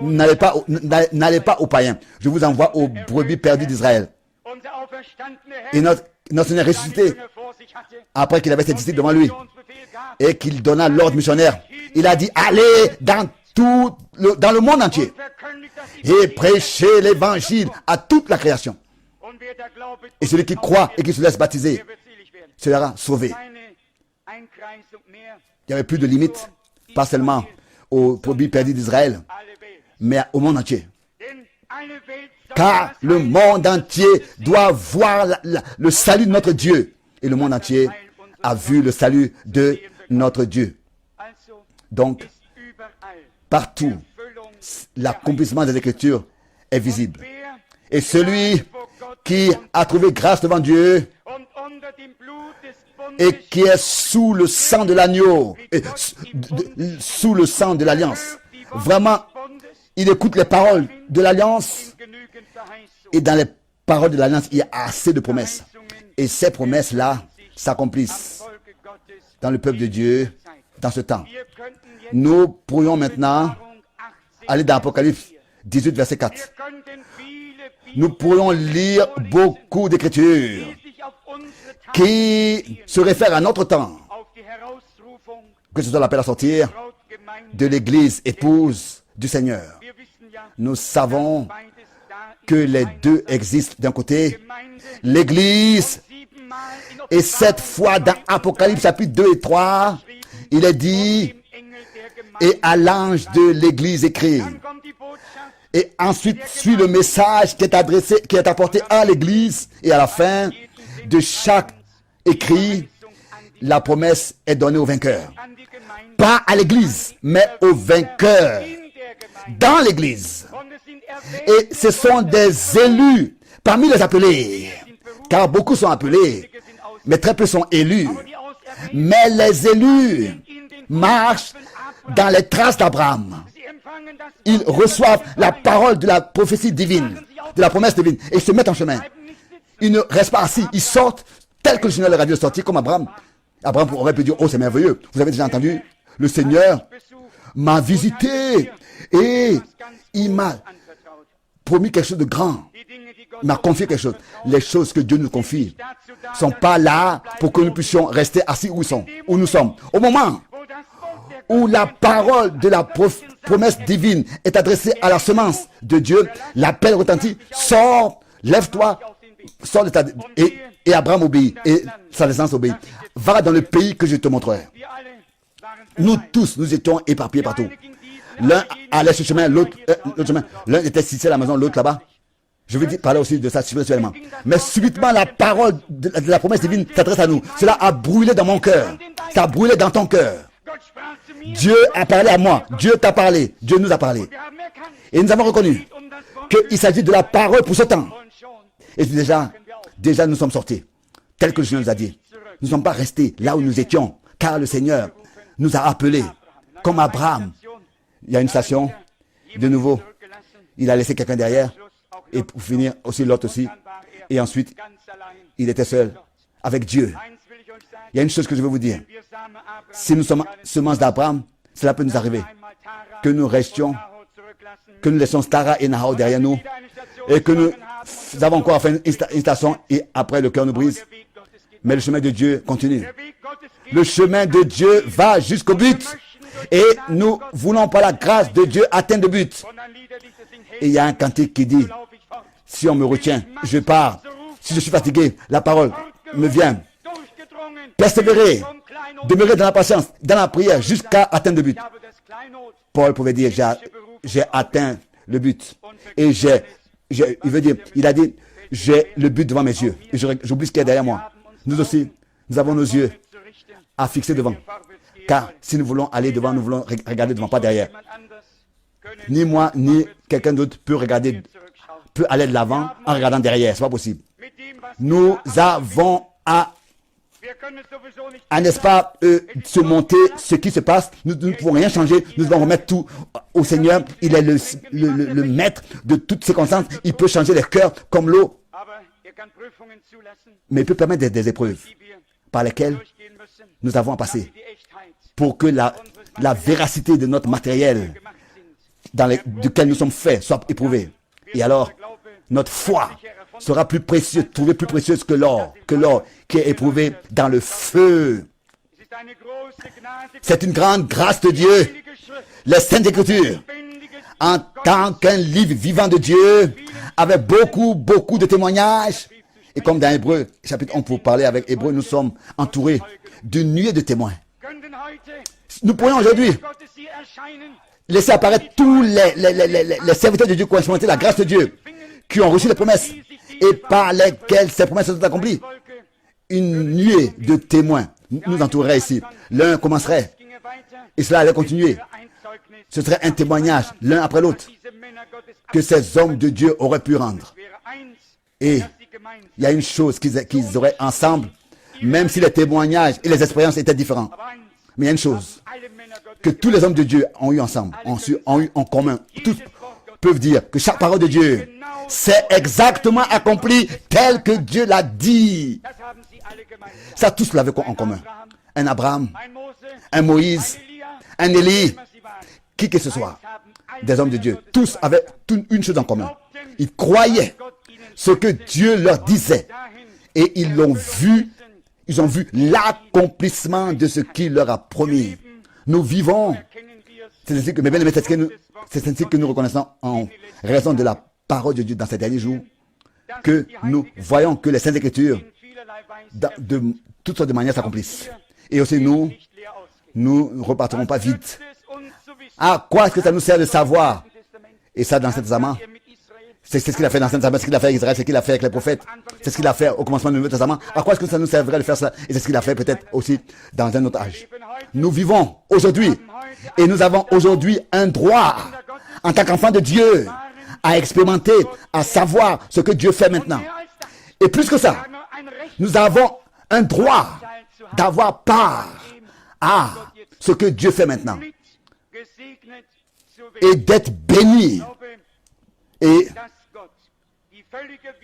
n'allez pas aux païens, je vous envoie aux brebis perdues d'Israël. Et notre Seigneur ressuscité, après qu'il avait ses disciples devant lui, et qu'il donna l'ordre missionnaire, il a dit, allez dans le monde entier et prêchez l'évangile à toute la création. Et celui qui croit et qui se laisse baptiser sera sauvé. Il n'y avait plus de limite, pas seulement aux brebis perdues d'Israël, mais au monde entier. Car le monde entier doit voir le salut de notre Dieu. Et le monde entier a vu le salut de notre Dieu. Donc, partout, l'accomplissement des Écritures est visible. Et celui qui a trouvé grâce devant Dieu et qui est sous le sang de l'agneau, sous le sang de l'alliance, vraiment, il écoute les paroles de l'alliance, et dans les paroles de l'alliance, il y a assez de promesses. Et ces promesses-là s'accomplissent dans le peuple de Dieu, dans ce temps. Nous pourrions maintenant aller dans Apocalypse 18, verset 4. Nous pourrions lire beaucoup d'écritures qui se réfèrent à notre temps, que ce soit l'appel à sortir de l'Église épouse du Seigneur. Nous savons que les deux existent. D'un côté, l'Église, et 7 fois dans Apocalypse chapitre 2 et 3, il est dit, et à l'ange de l'Église écrit. Et ensuite suit le message qui est adressé, qui est apporté à l'Église, et à la fin de chaque écrit, la promesse est donnée au vainqueur. Pas à l'Église, mais au vainqueur dans l'Église. Et ce sont des élus parmi les appelés, car beaucoup sont appelés, mais très peu sont élus. Mais les élus marchent dans les traces d'Abraham. Ils reçoivent la parole de la prophétie divine, de la promesse divine, et se mettent en chemin. Ils ne restent pas assis, ils sortent tel que le Seigneur leur a dit de sortir, comme Abraham. Abraham aurait pu dire, oh c'est merveilleux, vous avez déjà entendu, le Seigneur m'a visité et il m'a promis quelque chose de grand. Il m'a confié quelque chose. Les choses que Dieu nous confie ne sont pas là pour que nous puissions rester assis où nous sommes. Au moment où la parole de la promesse divine est adressée à la semence de Dieu, l'appel retentit, sors, lève-toi, sors de ta... Et Abraham obéit, et sa descendance obéit. Va dans le pays que je te montrerai. Nous tous, nous étions éparpillés partout. L'un allait ce chemin, l'autre chemin. L'un était ici à la maison, l'autre là-bas. Je veux parler aussi de ça spirituellement. Mais subitement, la parole de la promesse divine s'adresse à nous. Cela a brûlé dans mon cœur. Ça a brûlé dans ton cœur. Dieu a parlé à moi. Dieu t'a parlé. Dieu nous a parlé. Et nous avons reconnu qu'il s'agit de la parole pour ce temps. Et déjà nous sommes sortis. Tel que le Seigneur nous a dit. Nous ne sommes pas restés là où nous étions. Car le Seigneur nous a appelés. Comme Abraham. Il y a une station. De nouveau, il a laissé quelqu'un derrière. Et pour finir, aussi l'autre aussi. Et ensuite, il était seul avec Dieu. Il y a une chose que je veux vous dire. Si nous sommes semences d'Abraham, cela peut nous arriver. Que nous restions, que nous laissions Tara et Nahor derrière nous. Et que nous avons encore à faire une station et après le cœur nous brise. Mais le chemin de Dieu continue. Le chemin de Dieu va jusqu'au but. Et nous voulons par la grâce de Dieu atteindre le but. Et il y a un cantique qui dit, si on me retient, je pars. Si je suis fatigué, la parole me vient. Persévérer, demeurer dans la patience, dans la prière, jusqu'à atteindre le but. Paul pouvait dire, j'ai atteint le but. Et il veut dire, il a dit, j'ai le but devant mes yeux. Et j'oublie ce qu'il y a derrière moi. Nous aussi, nous avons nos yeux à fixer devant. Car si nous voulons aller devant, nous voulons regarder devant, pas derrière. Ni moi, ni quelqu'un d'autre peut aller de l'avant en regardant derrière. C'est pas possible. Nous avons n'est-ce pas, surmonter ce qui se passe. Nous ne pouvons rien changer. Nous devons remettre tout au Seigneur. Il est le maître de toutes circonstances. Il peut changer les cœurs comme l'eau. Mais il peut permettre des épreuves par lesquelles nous avons à passer pour que la véracité de notre matériel duquel nous sommes faits soit éprouvée. Et alors, notre foi sera plus précieuse, trouvée plus précieuse que l'or qui est éprouvé dans le feu. C'est une grande grâce de Dieu. Les Saintes Écritures, en tant qu'un livre vivant de Dieu, avec beaucoup de témoignages. Et comme dans Hébreu, chapitre 1, pour parler avec Hébreu, nous sommes entourés d'une nuée de témoins. Nous pourrions aujourd'hui laisser apparaître tous les serviteurs de Dieu qui ont expérimenté la grâce de Dieu, qui ont reçu les promesses et par lesquelles ces promesses sont accomplies. Une nuée de témoins nous entourerait ici. L'un commencerait et cela allait continuer. Ce serait un témoignage l'un après l'autre que ces hommes de Dieu auraient pu rendre. Et il y a une chose qu'ils auraient ensemble, même si les témoignages et les expériences étaient différents. Mais il y a une chose que tous les hommes de Dieu ont eu ensemble, ont eu en commun. Tous peuvent dire que chaque parole de Dieu s'est exactement accomplie tel que Dieu l'a dit. Ça, tous l'avaient en commun. Un Abraham, un Moïse, un Élie, qui que ce soit, des hommes de Dieu. Tous avaient une chose en commun. Ils croyaient ce que Dieu leur disait. Et ils l'ont vu, ils ont vu l'accomplissement de ce qu'il leur a promis. Nous vivons, c'est ainsi que nous reconnaissons en raison de la parole de Dieu dans ces derniers jours, que nous voyons que les Saintes Écritures, de toutes sortes de manières, s'accomplissent. Et aussi nous ne repartirons pas vite. À quoi est-ce que ça nous sert de savoir? Et ça, dans l'Ancien Testament, c'est ce qu'il a fait dans l'Ancien Testament, c'est ce qu'il a fait avec Israël, c'est ce qu'il a fait avec les prophètes, c'est ce qu'il a fait au commencement du Nouveau Testament. À quoi est-ce que ça nous servirait de faire ça? Et c'est ce qu'il a fait peut-être aussi dans un autre âge. Nous vivons aujourd'hui et nous avons aujourd'hui un droit, en tant qu'enfants de Dieu, à expérimenter, à savoir ce que Dieu fait maintenant. Et plus que ça, nous avons un droit d'avoir part à ce que Dieu fait maintenant et d'être béni. Et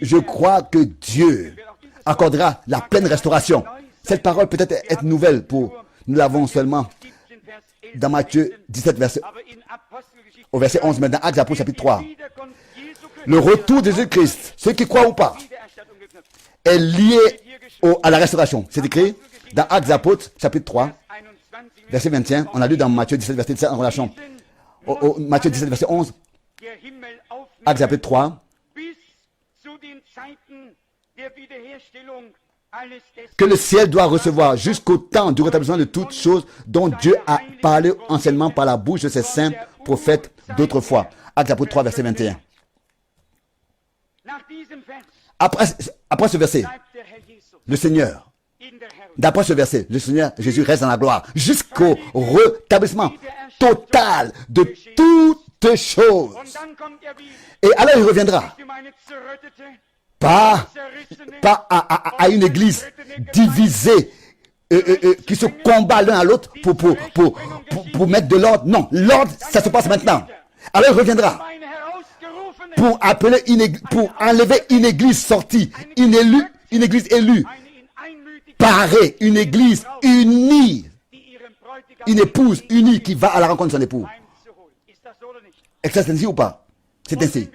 je crois que Dieu accordera la pleine restauration. Cette parole peut être nouvelle pour nous l'avons seulement dans Matthieu 17, au verset 11, mais dans Actes des Apôtres, chapitre 3. Le retour de Jésus-Christ, ceux qui croient ou pas, est lié à la restauration. C'est écrit dans Actes des Apôtres, chapitre 3, verset 21. On a lu dans Matthieu 17, verset 17 en relation. Matthieu 17, verset 11. Actes chapitre 3. Que le ciel doit recevoir jusqu'au temps du rétablissement de toutes choses dont Dieu a parlé anciennement par la bouche de ses saints prophètes d'autrefois. Actes chapitre 3, verset 21. Après ce verset, le Seigneur, d'après ce verset, le Seigneur Jésus reste dans la gloire jusqu'au rétablissement total de toutes choses. Et alors il reviendra. Pas à une église divisée qui se combat l'un à l'autre pour mettre de l'ordre. Non, l'ordre, ça se passe maintenant. Alors il reviendra pour enlever une église sortie, une église élue, parée, une église unie, une épouse unie qui va à la rencontre de son époux. Est-ce que c'est ainsi ou pas? C'est ainsi.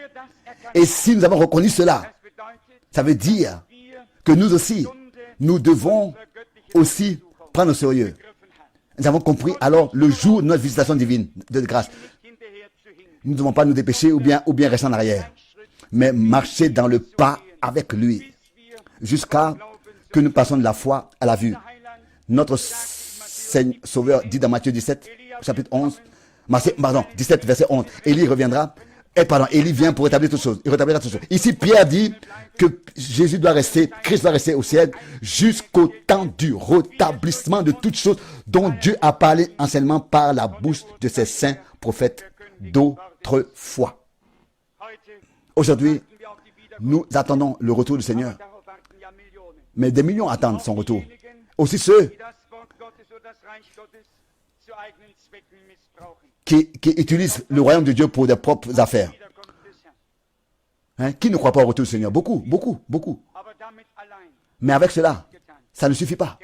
Et si nous avons reconnu cela, ça veut dire que nous aussi, nous devons aussi prendre au sérieux. Nous avons compris alors le jour de notre visitation divine de grâce. Nous ne devons pas nous dépêcher ou bien rester en arrière, mais marcher dans le pas avec lui, jusqu'à que nous passions de la foi à la vue. Notre Sauveur dit dans Matthieu 17, chapitre 11, pardon, 17, verset 11, Élie reviendra, Élie vient pour rétablir toutes choses. Il rétablira toutes choses. Ici, Pierre dit que Jésus doit rester, Christ doit rester au ciel jusqu'au temps du rétablissement de toutes choses dont Dieu a parlé anciennement par la bouche de ses saints prophètes d'autrefois. Aujourd'hui, nous attendons le retour du Seigneur. Mais des millions attendent son retour. Aussi ceux qui utilisent le royaume de Dieu pour des propres affaires. Hein? Qui ne croit pas au retour du Seigneur? Beaucoup, beaucoup, beaucoup. Mais avec cela, ça ne suffit pas.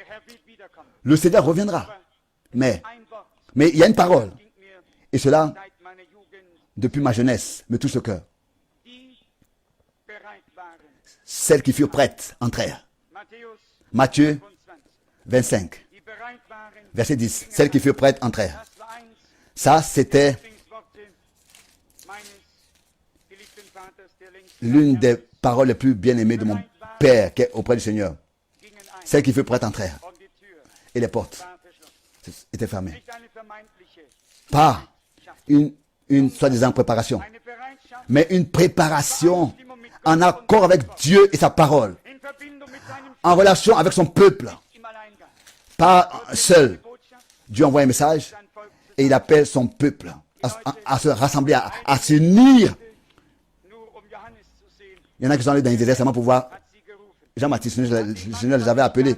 Le Seigneur reviendra. Mais il y a une parole. Et cela, depuis ma jeunesse, me touche le cœur. Celles qui furent prêtes entrèrent. Matthieu 25, verset 10. Celles qui furent prêtes entrèrent. Ça, c'était l'une des paroles les plus bien-aimées de mon Père qui est auprès du Seigneur. Celles qui furent prêtes entrèrent. Et les portes étaient fermées. Pas une soi-disant préparation, mais une préparation en accord avec Dieu et sa parole, en relation avec son peuple, pas seul. Dieu envoie un message et il appelle son peuple à se rassembler, à s'unir. Il y en a qui sont allés dans les déserts seulement pour voir Jean-Baptiste. Je les avais appelés.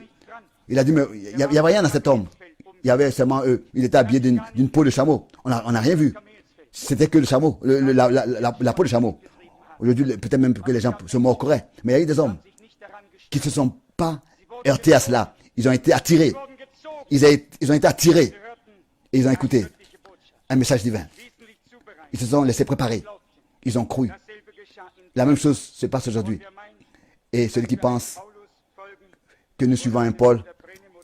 Il a dit, mais il n'y avait rien dans cet homme. Il y avait seulement eux. Il était habillé d'une peau de chameau. On n'a rien vu. C'était que le chameau, la peau de chameau. Aujourd'hui, peut-être même que les gens se moqueraient. Mais il y a eu des hommes qui ne se sont pas heurtés à cela. Ils ont été attirés. Ils ont été attirés. Et ils ont écouté un message divin. Ils se sont laissés préparer. Ils ont cru. La même chose se passe aujourd'hui. Et celui qui pense que nous suivons un Paul,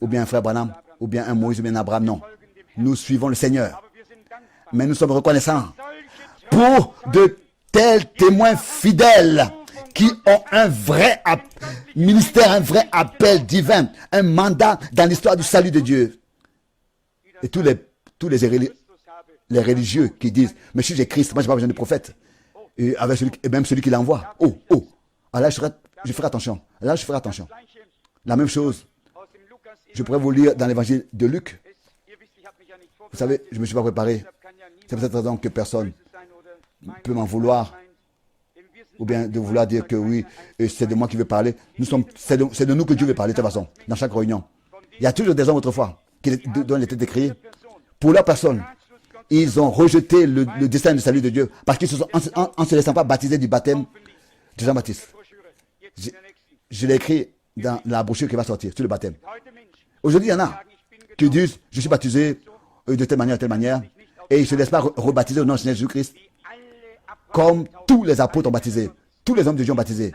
ou bien un frère Branham, ou bien un Moïse, ou bien un Abraham, non. Nous suivons le Seigneur. Mais nous sommes reconnaissants pour de tels témoins fidèles qui ont un vrai ministère, un vrai appel divin, un mandat dans l'histoire du salut de Dieu. Et tous les religieux qui disent, mais si j'ai Christ, moi je n'ai pas besoin de prophète. Et même celui qui l'envoie. Ah là, je ferai attention. Là, je ferai attention. La même chose. Je pourrais vous lire dans l'évangile de Luc. Vous savez, je ne me suis pas préparé. C'est pour cette raison que personne peut m'en vouloir. Ou bien de vouloir dire que oui, c'est de moi qui veut parler. C'est de nous que Dieu veut parler de toute façon, dans chaque réunion. Il y a toujours des hommes autrefois dont il était décrié. Pour leur personne, ils ont rejeté le dessein du salut de Dieu parce qu'ils se sont, en se laissant pas baptiser du baptême de Jean-Baptiste. Je l'ai écrit dans la brochure qui va sortir sur le baptême. Aujourd'hui, il y en a qui disent, je suis baptisé de telle manière, et ils ne se laissent pas rebaptiser au nom de Seigneur Jésus-Christ, comme tous les apôtres ont baptisé, tous les hommes de Dieu ont baptisé.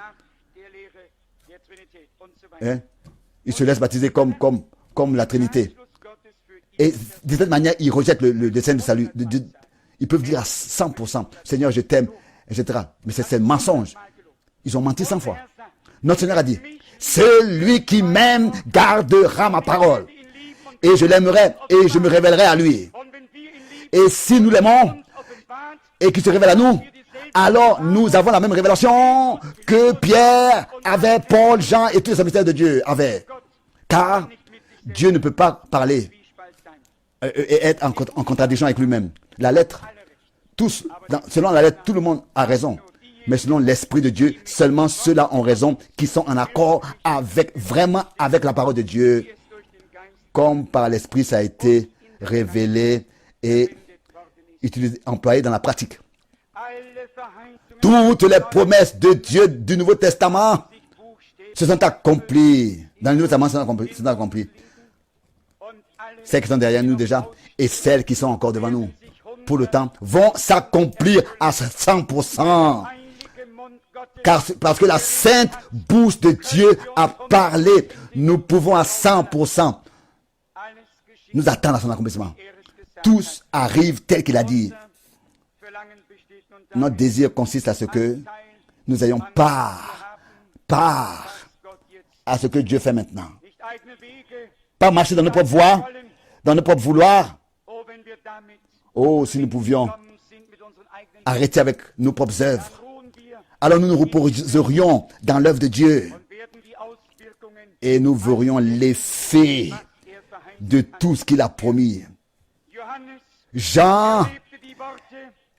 Hein? Ils se laissent baptiser comme la Trinité. Et de cette manière, ils rejettent le dessein du salut. Ils peuvent dire à 100%, Seigneur, je t'aime, etc. Mais c'est un mensonge. Ils ont menti 100 fois. Notre Seigneur a dit, celui qui m'aime gardera ma parole. Et je l'aimerai et je me révélerai à lui. Et si nous l'aimons et qu'il se révèle à nous, alors nous avons la même révélation que Pierre avait, Paul, Jean et tous les serviteurs de Dieu avaient. Car Dieu ne peut pas parler et être en contradiction avec lui-même. La lettre, selon la lettre, tout le monde a raison. Mais selon l'Esprit de Dieu, seulement ceux-là ont raison qui sont en accord vraiment avec la parole de Dieu. Comme par l'Esprit, ça a été révélé et employé dans la pratique. Toutes les promesses de Dieu du Nouveau Testament se sont accomplies. Dans le Nouveau Testament, se sont accomplies. Celles qui sont derrière nous déjà et celles qui sont encore devant nous pour le temps vont s'accomplir à 100%. Parce que la sainte bouche de Dieu a parlé, nous pouvons à 100% nous attendre à son accomplissement. Tous arrivent tel qu'il a dit. Notre désir consiste à ce que nous ayons part à ce que Dieu fait maintenant. Pas marcher dans nos propres voies, dans nos propres vouloirs. Oh, si nous pouvions arrêter avec nos propres œuvres, alors nous nous reposerions dans l'œuvre de Dieu et nous verrions l'effet de tout ce qu'il a promis. Jean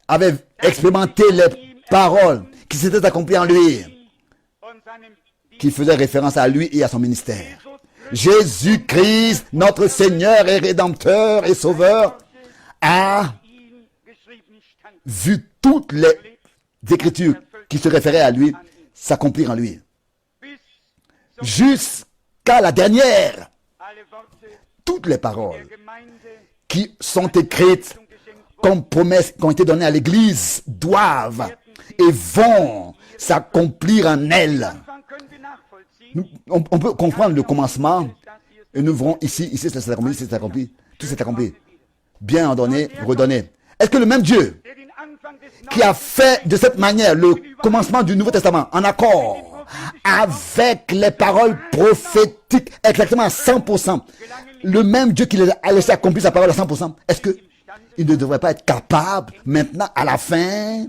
avait expérimenté les paroles qui s'étaient accomplies en lui, qui faisaient référence à lui et à son ministère. Jésus-Christ, notre Seigneur et Rédempteur et Sauveur, a vu toutes les Écritures qui se référaient à lui s'accomplir en lui. Jusqu'à la dernière, toutes les paroles qui sont écrites comme promesses qui ont été données à l'Église doivent et vont s'accomplir en elle. On peut comprendre le commencement et nous verrons ici ça s'est accompli, ici c'est accompli, tout s'est accompli. Bien ordonné, redonné. Est-ce que le même Dieu qui a fait de cette manière le commencement du Nouveau Testament en accord avec les paroles prophétiques exactement à 100%, le même Dieu qui a laissé accomplir sa parole à 100%, est-ce qu'il ne devrait pas être capable maintenant à la fin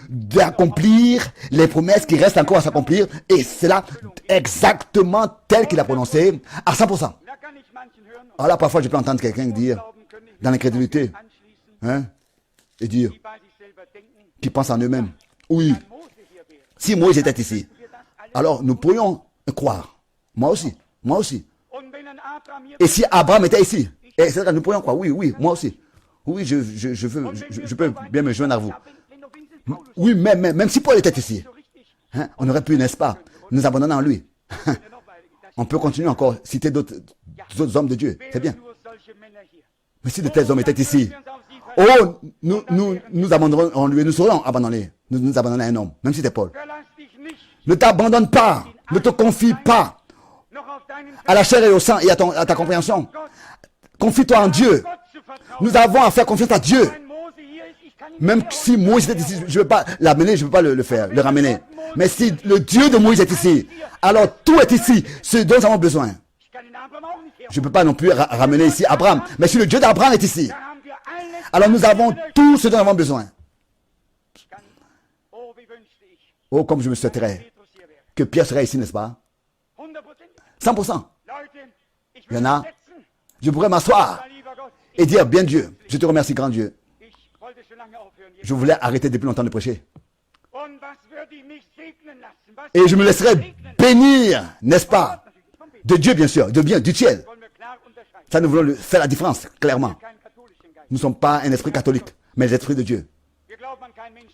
d'accomplir les promesses qui restent encore à s'accomplir, et cela exactement tel qu'il a prononcé à 100%. Alors là, parfois je peux entendre quelqu'un dire dans l'incrédulité, et dire qui pensent en eux-mêmes, oui, si Moïse était ici, alors nous pourrions croire, moi aussi. Et si Abraham était ici, etc., nous pourrions croire, oui, moi aussi. Oui, je peux bien me joindre à vous. Oui, même si Paul était ici, on aurait pu, n'est-ce pas, nous abandonner en lui. On peut continuer encore, citer d'autres hommes de Dieu, c'est bien. Mais si de tels hommes étaient ici, oh, nous abandonnerons en lui, nous serions abandonnés. Nous abandonner à un homme, même si c'était Paul. Ne t'abandonne pas, ne te confie pas à la chair et au sang et à ta compréhension. Confie-toi en Dieu. Nous avons à faire confiance à Dieu. Même si Moïse est ici, je ne veux pas l'amener, je ne veux pas le faire, le ramener. Mais si le Dieu de Moïse est ici, alors tout est ici, ce dont nous avons besoin. Je ne peux pas non plus ramener ici Abraham. Mais si le Dieu d'Abraham est ici, alors nous avons tout ce dont nous avons besoin. Oh, comme je me souhaiterais que Pierre serait ici, n'est-ce pas? 100%. Il y en a. Je pourrais m'asseoir et dire, bien Dieu, je te remercie, grand Dieu. Je voulais arrêter depuis longtemps de prêcher. Et je me laisserai bénir, n'est-ce pas? De Dieu, bien sûr, de bien, du ciel. Ça, nous voulons faire la différence, clairement. Nous ne sommes pas un esprit catholique, mais l'esprit de Dieu.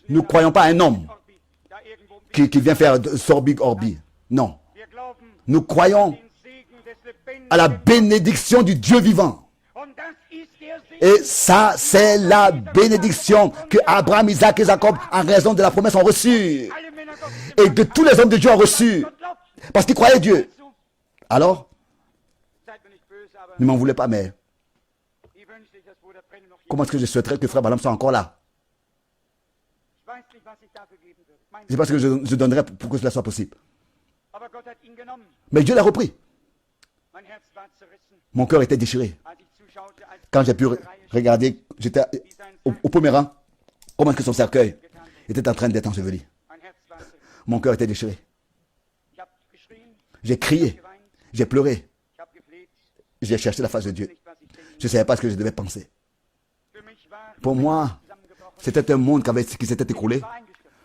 Nous ne croyons pas à un homme qui vient faire Sorbig Orbi. Non. Nous croyons à la bénédiction du Dieu vivant. Et ça, c'est la bénédiction que Abraham, Isaac et Jacob, en raison de la promesse, ont reçue. Et que tous les hommes de Dieu ont reçu. Parce qu'ils croyaient Dieu. Alors, ne m'en voulez pas, mais comment est-ce que je souhaiterais que Frère Branham soit encore là? C'est parce que je donnerais pour que cela soit possible. Mais Dieu l'a repris. Mon cœur était déchiré. Quand j'ai pu regarder, j'étais au premier rang, comment est-ce que son cercueil était en train d'être enseveli. Mon cœur était déchiré. J'ai crié, j'ai pleuré, j'ai cherché la face de Dieu. Je ne savais pas ce que je devais penser. Pour moi, c'était un monde qui s'était écroulé.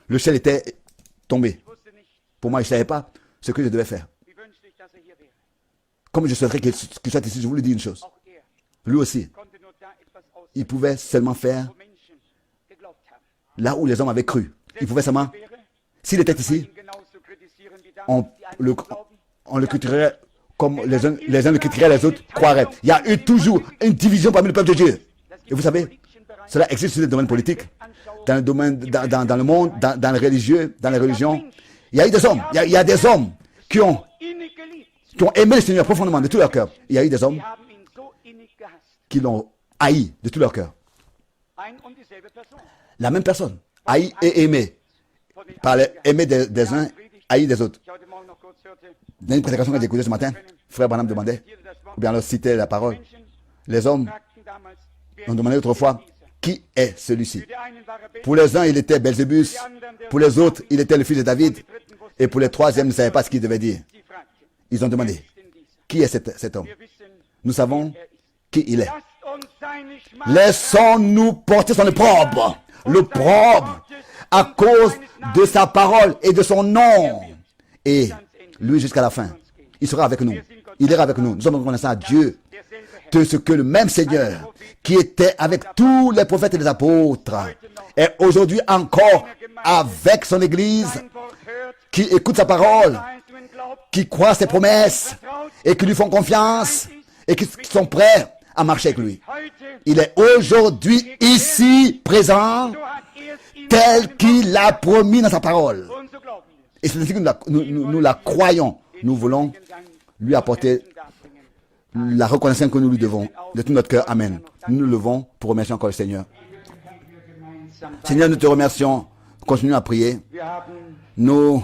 Le ciel était tombé. Pour moi, je ne savais pas ce que je devais faire. Comme je souhaiterais qu'il soit ici, je voulais dire une chose. Lui aussi, il pouvait seulement faire là où les hommes avaient cru. Il pouvait seulement, s'il était ici, on le critiquerait comme les uns le critiqueraient, les autres croiraient. Il y a eu toujours une division parmi le peuple de Dieu. Et vous savez, cela existe dans le domaine politique, dans le domaine, dans le monde, dans le religieux, dans les religions. Il y a eu des hommes, il y a des hommes qui ont aimé le Seigneur profondément de tout leur cœur. Il y a eu des hommes qui l'ont haï de tout leur cœur. La même personne. haï et aimé. Parlait aimer des uns, haï des autres. Dans une prédication que j'ai écoutée ce matin, frère Branham demandait, ou bien alors citait la parole. Les hommes ont demandé autrefois, qui est celui-ci? Pour les uns, il était Belzébus. Pour les autres, il était le fils de David. Et pour les troisièmes, ils ne savaient pas ce qu'ils devaient dire. Ils ont demandé, qui est cet homme? Nous savons qui il est. Laissons-nous porter son opprobre. L'opprobre à cause de sa parole et de son nom. Et lui, jusqu'à la fin, il sera avec nous. Il ira avec nous. Nous sommes reconnaissants à Dieu de ce que le même Seigneur qui était avec tous les prophètes et les apôtres est aujourd'hui encore avec son Église, qui écoute sa parole, qui croit ses promesses et qui lui font confiance et qui sont prêts à marcher avec lui. Il est aujourd'hui ici présent tel qu'il l'a promis dans sa parole. Et c'est ainsi que nous la croyons. Nous voulons lui apporter la reconnaissance que nous lui devons de tout notre cœur. Amen. Nous nous levons pour remercier encore le Seigneur. Seigneur, nous te remercions. Continuons à prier. Nous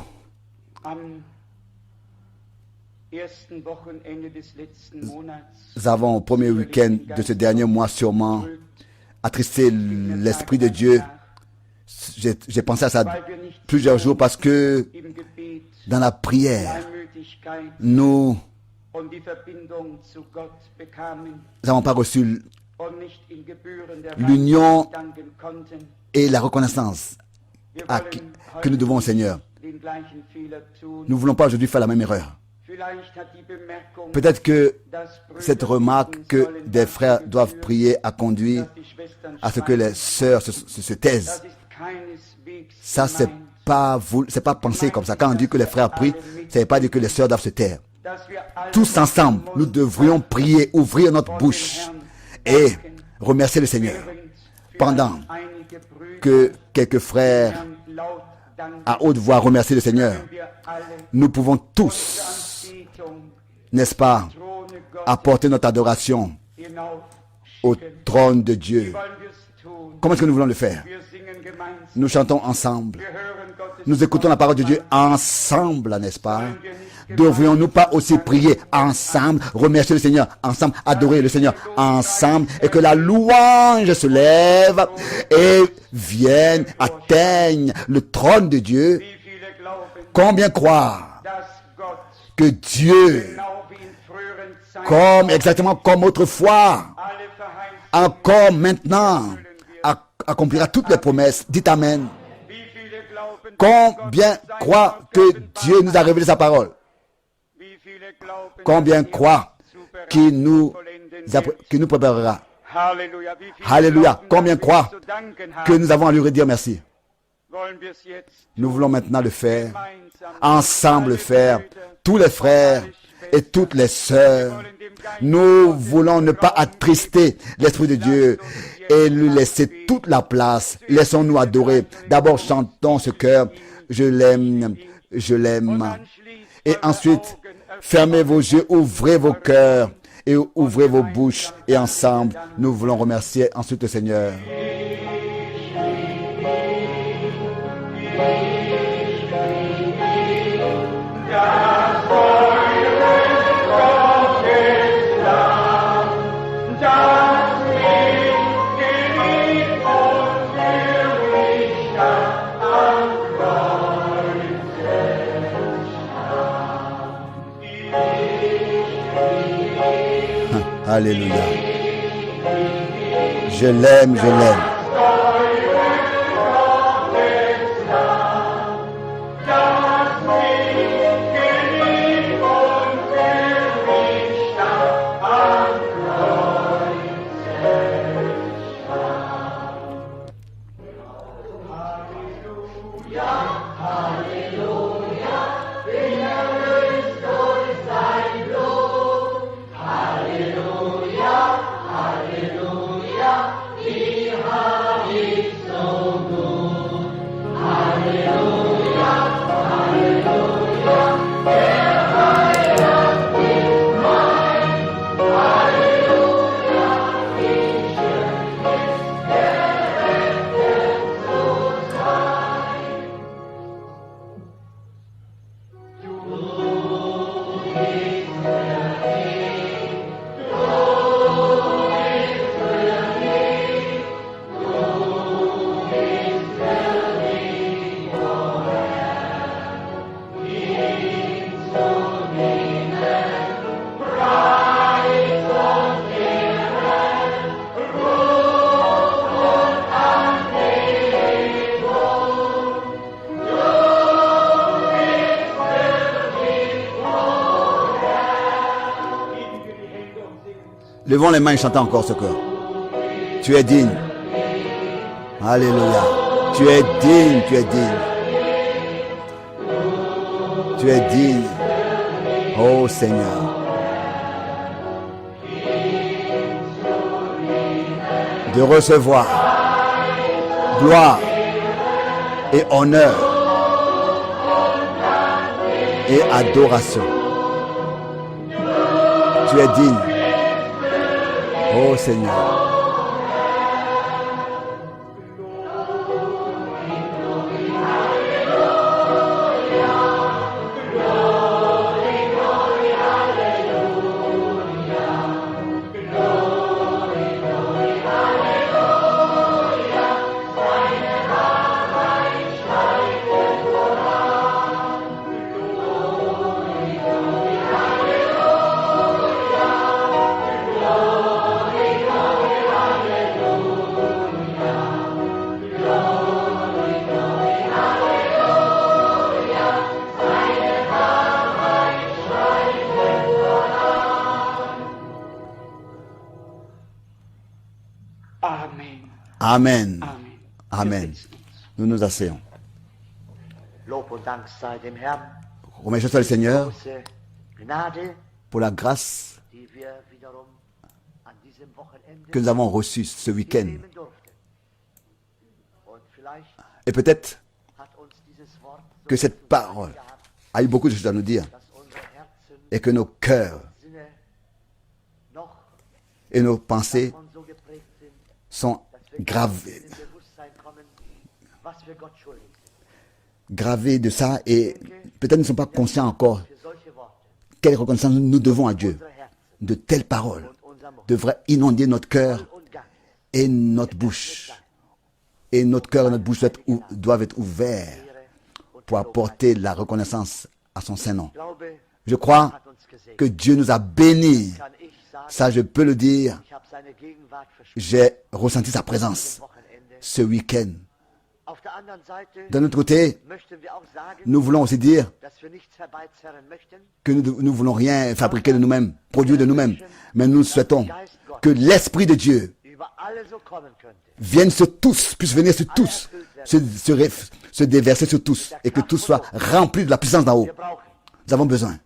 avons au premier week-end de ce dernier mois sûrement attristé l'Esprit de Dieu. J'ai pensé à ça plusieurs jours parce que dans la prière, nous n'avons pas reçu l'union et la reconnaissance que nous devons au Seigneur. Nous ne voulons pas aujourd'hui faire la même erreur. Peut-être que cette remarque que des frères doivent prier a conduit à ce que les sœurs se taisent. Ça, c'est pas pensé comme ça. Quand on dit que les frères prient, ça ne veut pas dire que les sœurs doivent se taire. Tous ensemble, nous devrions prier, ouvrir notre bouche et remercier le Seigneur. Pendant que quelques frères à haute voix remercient le Seigneur, nous pouvons tous, n'est-ce pas, apporter notre adoration au trône de Dieu. Comment est-ce que nous voulons le faire? Nous chantons ensemble. Nous écoutons la parole de Dieu ensemble, n'est-ce pas? Devrions-nous pas aussi prier ensemble, remercier le Seigneur ensemble, adorer le Seigneur ensemble, et que la louange se lève et vienne, atteigne le trône de Dieu? Combien croire que Dieu, exactement comme autrefois, encore maintenant, accomplira toutes les promesses? Dites Amen. Combien croient que Dieu nous a révélé sa parole? Combien croient qu'il nous préparera? Alléluia. Combien croient que nous avons à lui redire merci? Nous voulons maintenant le faire, ensemble le faire, tous les frères et toutes les sœurs. Nous voulons ne pas attrister l'Esprit de Dieu et lui laisser toute la place. Laissons-nous adorer. D'abord, chantons ce cœur. Je l'aime, je l'aime. Et ensuite, fermez vos yeux, ouvrez vos cœurs et ouvrez vos bouches. Et ensemble, nous voulons remercier ensuite le Seigneur. Alléluia. Je l'aime, je l'aime. Halleluja, Halleluja, die Levons les mains et chantons encore ce cœur. Tu es digne. Alléluia. Tu es digne, tu es digne. Tu es digne. Oh Seigneur. De recevoir gloire et honneur et adoration. Tu es digne. Oh Seigneur. Amen. Amen. Nous nous asseyons. Remercions le Seigneur pour la grâce que nous avons reçue ce week-end. Et peut-être que cette parole a eu beaucoup de choses à nous dire et que nos cœurs et nos pensées sont gravés de ça et peut-être ne sont pas conscients encore quelle reconnaissance nous devons à Dieu. De telles paroles devraient inonder notre cœur et notre bouche. Et notre cœur et notre bouche doivent être ouverts pour apporter la reconnaissance à son Saint-Nom. Je crois que Dieu nous a bénis. Ça, je peux le dire. J'ai ressenti sa présence ce week-end. D'un autre côté, nous voulons aussi dire que nous ne voulons rien fabriquer de nous-mêmes, produire de nous-mêmes. Mais nous souhaitons que l'Esprit de Dieu vienne sur tous, puisse venir sur tous, se déverser sur tous, et que tous soient remplis de la puissance d'en haut. Nous avons besoin.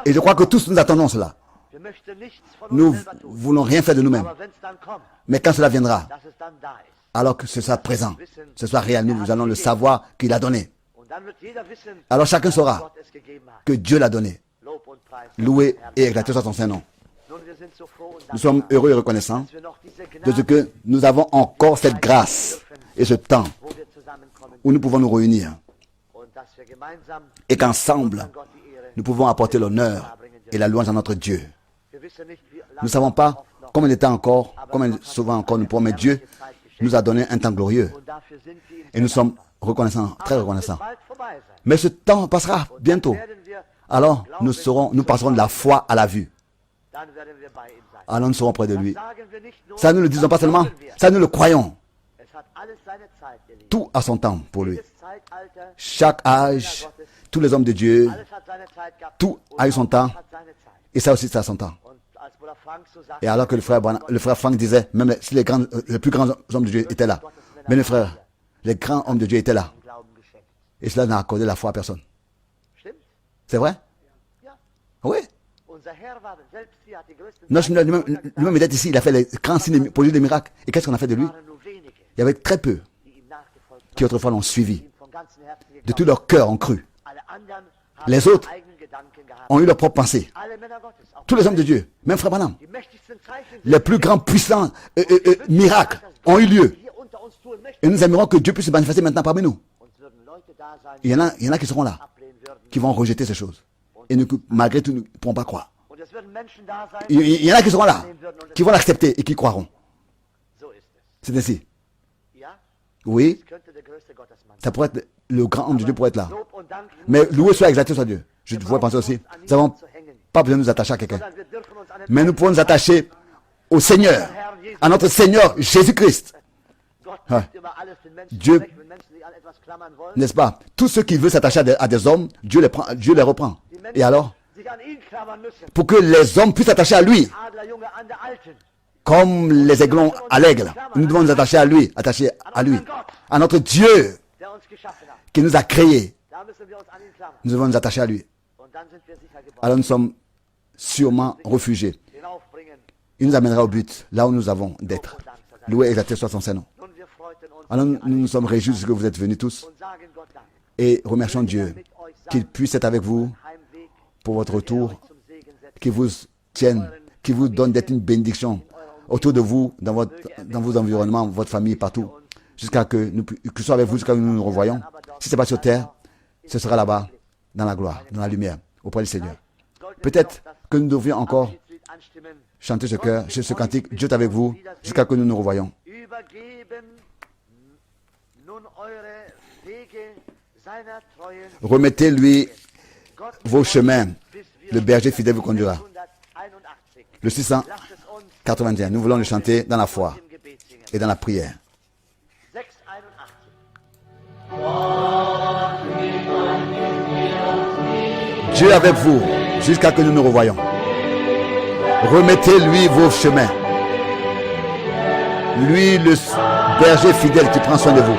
Et je crois que tous nous attendons cela. Nous ne voulons rien faire de nous-mêmes. Mais quand cela viendra, alors que ce soit présent, ce soit réel, nous allons le savoir qu'il a donné. Alors chacun saura que Dieu l'a donné. Loué et exalté soit son Saint-Nom. Nous sommes heureux et reconnaissants de ce que nous avons encore cette grâce et ce temps où nous pouvons nous réunir et qu'ensemble, nous pouvons apporter l'honneur et la louange à notre Dieu. Nous ne savons pas combien de temps encore, combien souvent encore nous pourrons, mais Dieu nous a donné un temps glorieux. Et nous sommes reconnaissants, très reconnaissants. Mais ce temps passera bientôt. Alors, nous passerons de la foi à la vue. Alors nous serons près de lui. Ça, nous ne le disons pas seulement, ça, nous le croyons. Tout a son temps pour lui. Chaque âge, tous les hommes de Dieu, tout a eu son temps. Et ça aussi, ça a son temps. Et alors que le frère Franck disait, même si les plus grands hommes de Dieu étaient là, mais les grands hommes de Dieu étaient là. Et cela n'a accordé la foi à personne. C'est vrai? Oui. Notre Seigneur lui-même était ici, il a fait les grands signes, produit des miracles. Et qu'est-ce qu'on a fait de lui? Il y avait très peu qui autrefois l'ont suivi. De tout leur cœur ont cru. Les autres ont eu leur propre pensée. Tous les hommes de Dieu, même Frère Branham, les plus grands puissants miracles ont eu lieu. Et nous aimerons que Dieu puisse se manifester maintenant parmi nous. Il y en a qui seront là, qui vont rejeter ces choses. Et nous, malgré tout, nous ne pourrons pas croire. Il y en a qui seront là, qui vont l'accepter et qui croiront. C'est ainsi. Oui, ça pourrait être, le grand homme de Dieu pourrait être là. Mais loué soit exalté soit Dieu. Je pourrais penser aussi. Nous n'avons pas besoin de nous attacher à quelqu'un. Mais nous pouvons nous attacher au Seigneur, à notre Seigneur Jésus-Christ. Ouais. Dieu, n'est-ce pas? Tous ceux qui veulent s'attacher à des hommes, Dieu les reprend. Et alors, pour que les hommes puissent s'attacher à lui, comme les aiglons à l'aigle. Nous devons nous attacher à lui, à notre Dieu qui nous a créés. Nous devons nous attacher à lui. Alors nous sommes sûrement réfugiés. Il nous amènera au but, là où nous avons d'être. Loué et exalté soit son Saint-Nom. Alors nous nous sommes réjouis de ce que vous êtes venus tous et remercions Dieu qu'il puisse être avec vous pour votre retour, qu'il vous tienne, qu'il vous donne d'être une bénédiction autour de vous, dans vos environnements, votre famille, partout, jusqu'à que ce soit avec vous, jusqu'à ce que nous nous revoyons. Si ce n'est pas sur terre, ce sera là-bas, dans la gloire, dans la lumière, auprès du Seigneur. Peut-être que nous devrions encore chanter ce cantique, Dieu est avec vous, jusqu'à ce que nous nous revoyons. Remettez-lui vos chemins, le berger fidèle vous conduira. Le 681, nous voulons le chanter dans la foi et dans la prière. Dieu est avec vous jusqu'à ce que nous nous revoyons. Remettez-lui vos chemins. Lui, le berger fidèle qui prend soin de vous.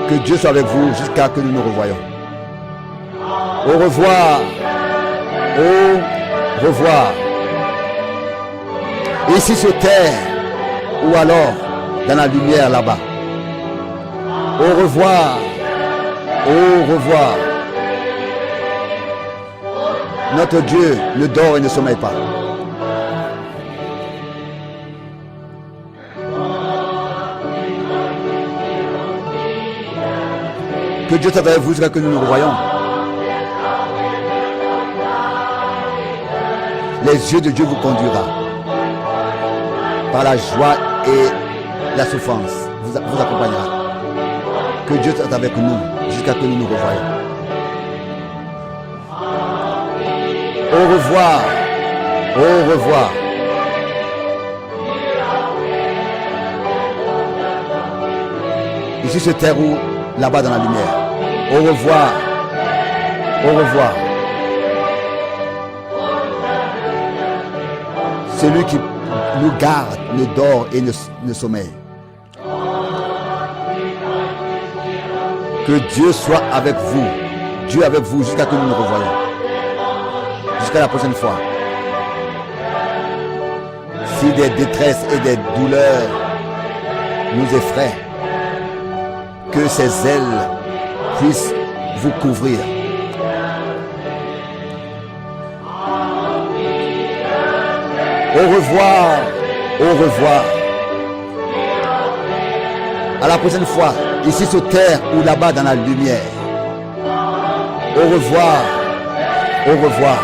Que Dieu soit avec vous jusqu'à ce que nous nous revoyons. Au revoir. Au revoir. Ici sur terre ou alors dans la lumière là-bas. Au revoir. Au revoir. Notre Dieu ne dort et ne sommeille pas. Que Dieu soit avec vous jusqu'à ce que nous nous revoyons. Les yeux de Dieu vous conduira par la joie et la souffrance vous accompagnera. Que Dieu soit avec nous jusqu'à ce que nous nous revoyons. Au revoir. Au revoir. Ici sur terre ou là-bas dans la lumière. Au revoir. Au revoir. Celui qui nous garde, ne dort et ne sommeille. Que Dieu soit avec vous. Dieu avec vous jusqu'à ce que nous nous revoyons. Jusqu'à la prochaine fois. Si des détresses et des douleurs nous effraient, que ses ailes puissent vous couvrir. Au revoir, au revoir. À la prochaine fois, ici sur terre ou là-bas dans la lumière. Au revoir, au revoir.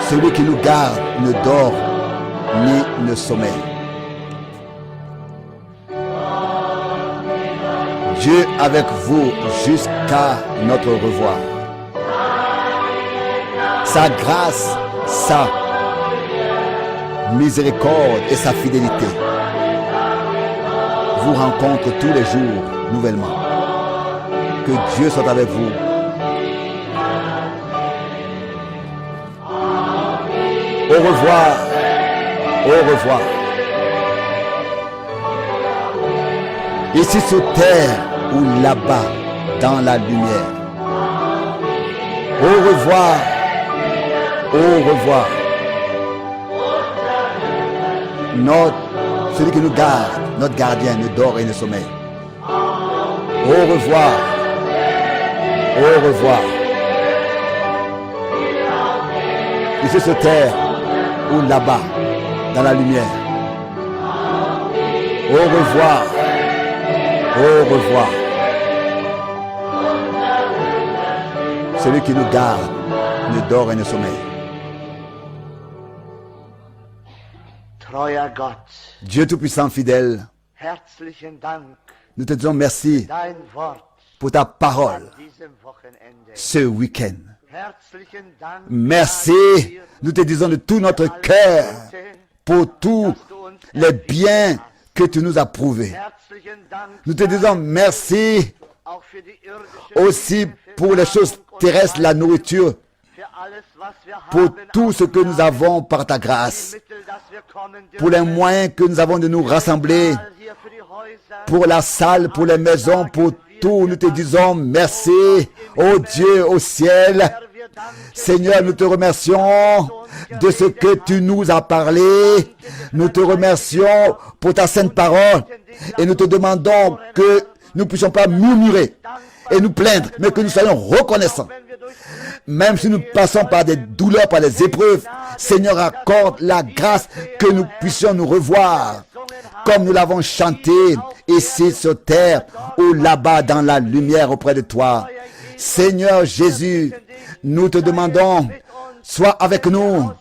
Celui qui nous garde ne dort ni ne sommeille. Dieu avec vous jusqu'à notre revoir. Sa grâce, sa miséricorde et sa fidélité vous rencontrent tous les jours nouvellement. Que Dieu soit avec vous. Au revoir. Au revoir. Ici sur terre ou là-bas dans la lumière. Au revoir. Au revoir. Celui qui nous garde, notre gardien, ne dort et ne sommeille. Au revoir. Au revoir. Ici sur terre ou là-bas dans la lumière. Au revoir. Au revoir. Celui qui nous garde ne dort et ne sommeille. Dieu Tout-Puissant, fidèle, nous te disons merci pour ta parole ce week-end. Merci, nous te disons de tout notre cœur pour tous les biens que tu nous as prouvés. Nous te disons merci aussi pour les choses terrestres, la nourriture, pour tout ce que nous avons par ta grâce, pour les moyens que nous avons de nous rassembler, pour la salle, pour les maisons, pour tout. Nous te disons merci, ô Dieu au ciel. Seigneur, nous te remercions de ce que tu nous as parlé. Nous te remercions pour ta sainte parole et nous te demandons que nous ne puissions pas murmurer et nous plaindre, mais que nous soyons reconnaissants. Même si nous passons par des douleurs, par des épreuves, Seigneur, accorde la grâce que nous puissions nous revoir, comme nous l'avons chanté ici sur terre ou là-bas dans la lumière auprès de toi. Seigneur Jésus, nous te demandons, sois avec nous,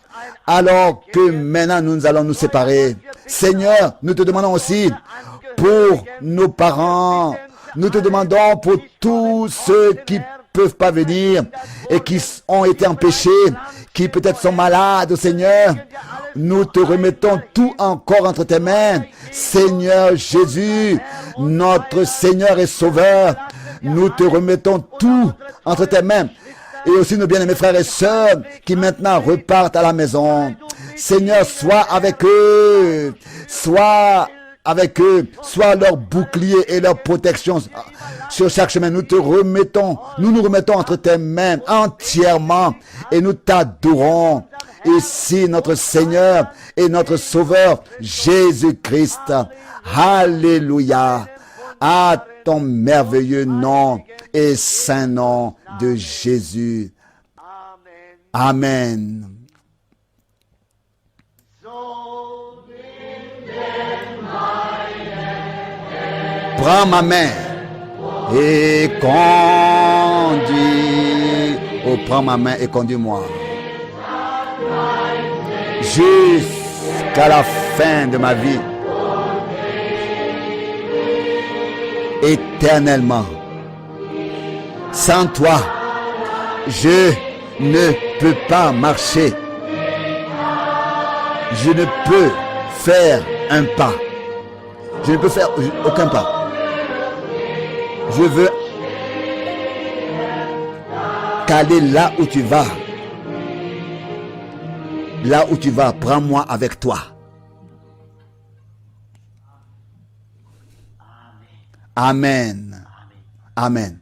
alors que maintenant nous allons nous séparer. Seigneur, nous te demandons aussi pour nos parents, nous te demandons pour tous ceux qui peuvent pas venir et qui ont été empêchés, qui peut-être sont malades, Seigneur. Nous te remettons tout encore entre tes mains. Seigneur Jésus, notre Seigneur et Sauveur, nous te remettons tout entre tes mains. Et aussi nos bien-aimés frères et sœurs qui maintenant repartent à la maison. Seigneur, sois avec eux. Sois avec eux, soit leur bouclier et leur protection sur chaque chemin. Nous te remettons, nous nous remettons entre tes mains entièrement et nous t'adorons. Ici, notre Seigneur et notre Sauveur, Jésus-Christ. Alléluia. À ton merveilleux nom et saint nom de Jésus. Amen. Prends ma main et conduis. Oh, prends ma main et conduis-moi jusqu'à la fin de ma vie. Éternellement. Sans toi, je ne peux pas marcher. Je ne peux faire un pas. Je ne peux faire aucun pas. Je veux qu'aller là où tu vas. Là où tu vas, prends-moi avec toi. Amen. Amen.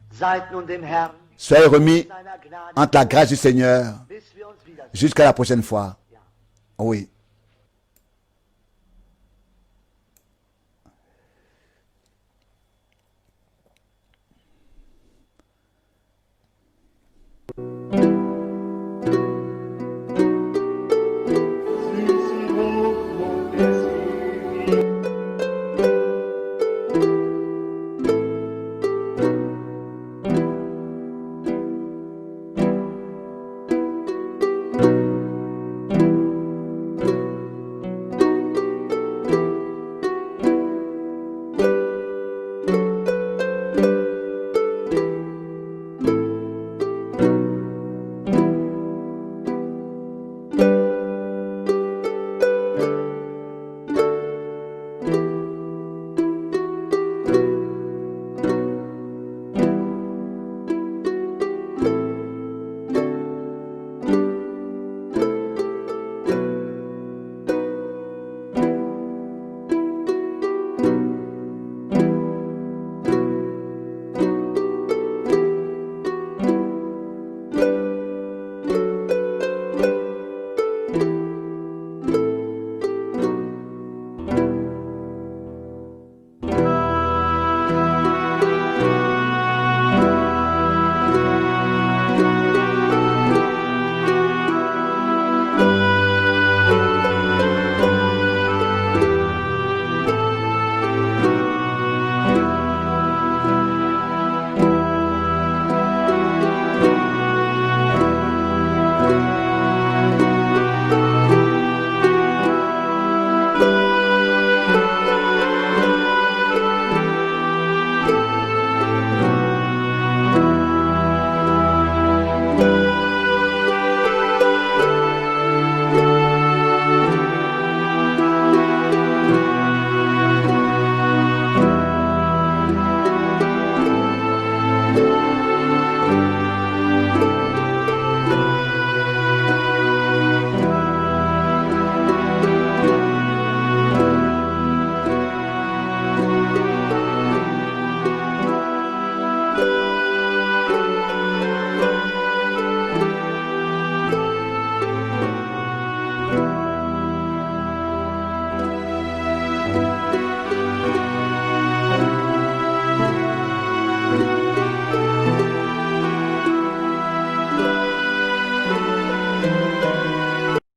Soyez remis entre la grâce du Seigneur jusqu'à la prochaine fois. Oui.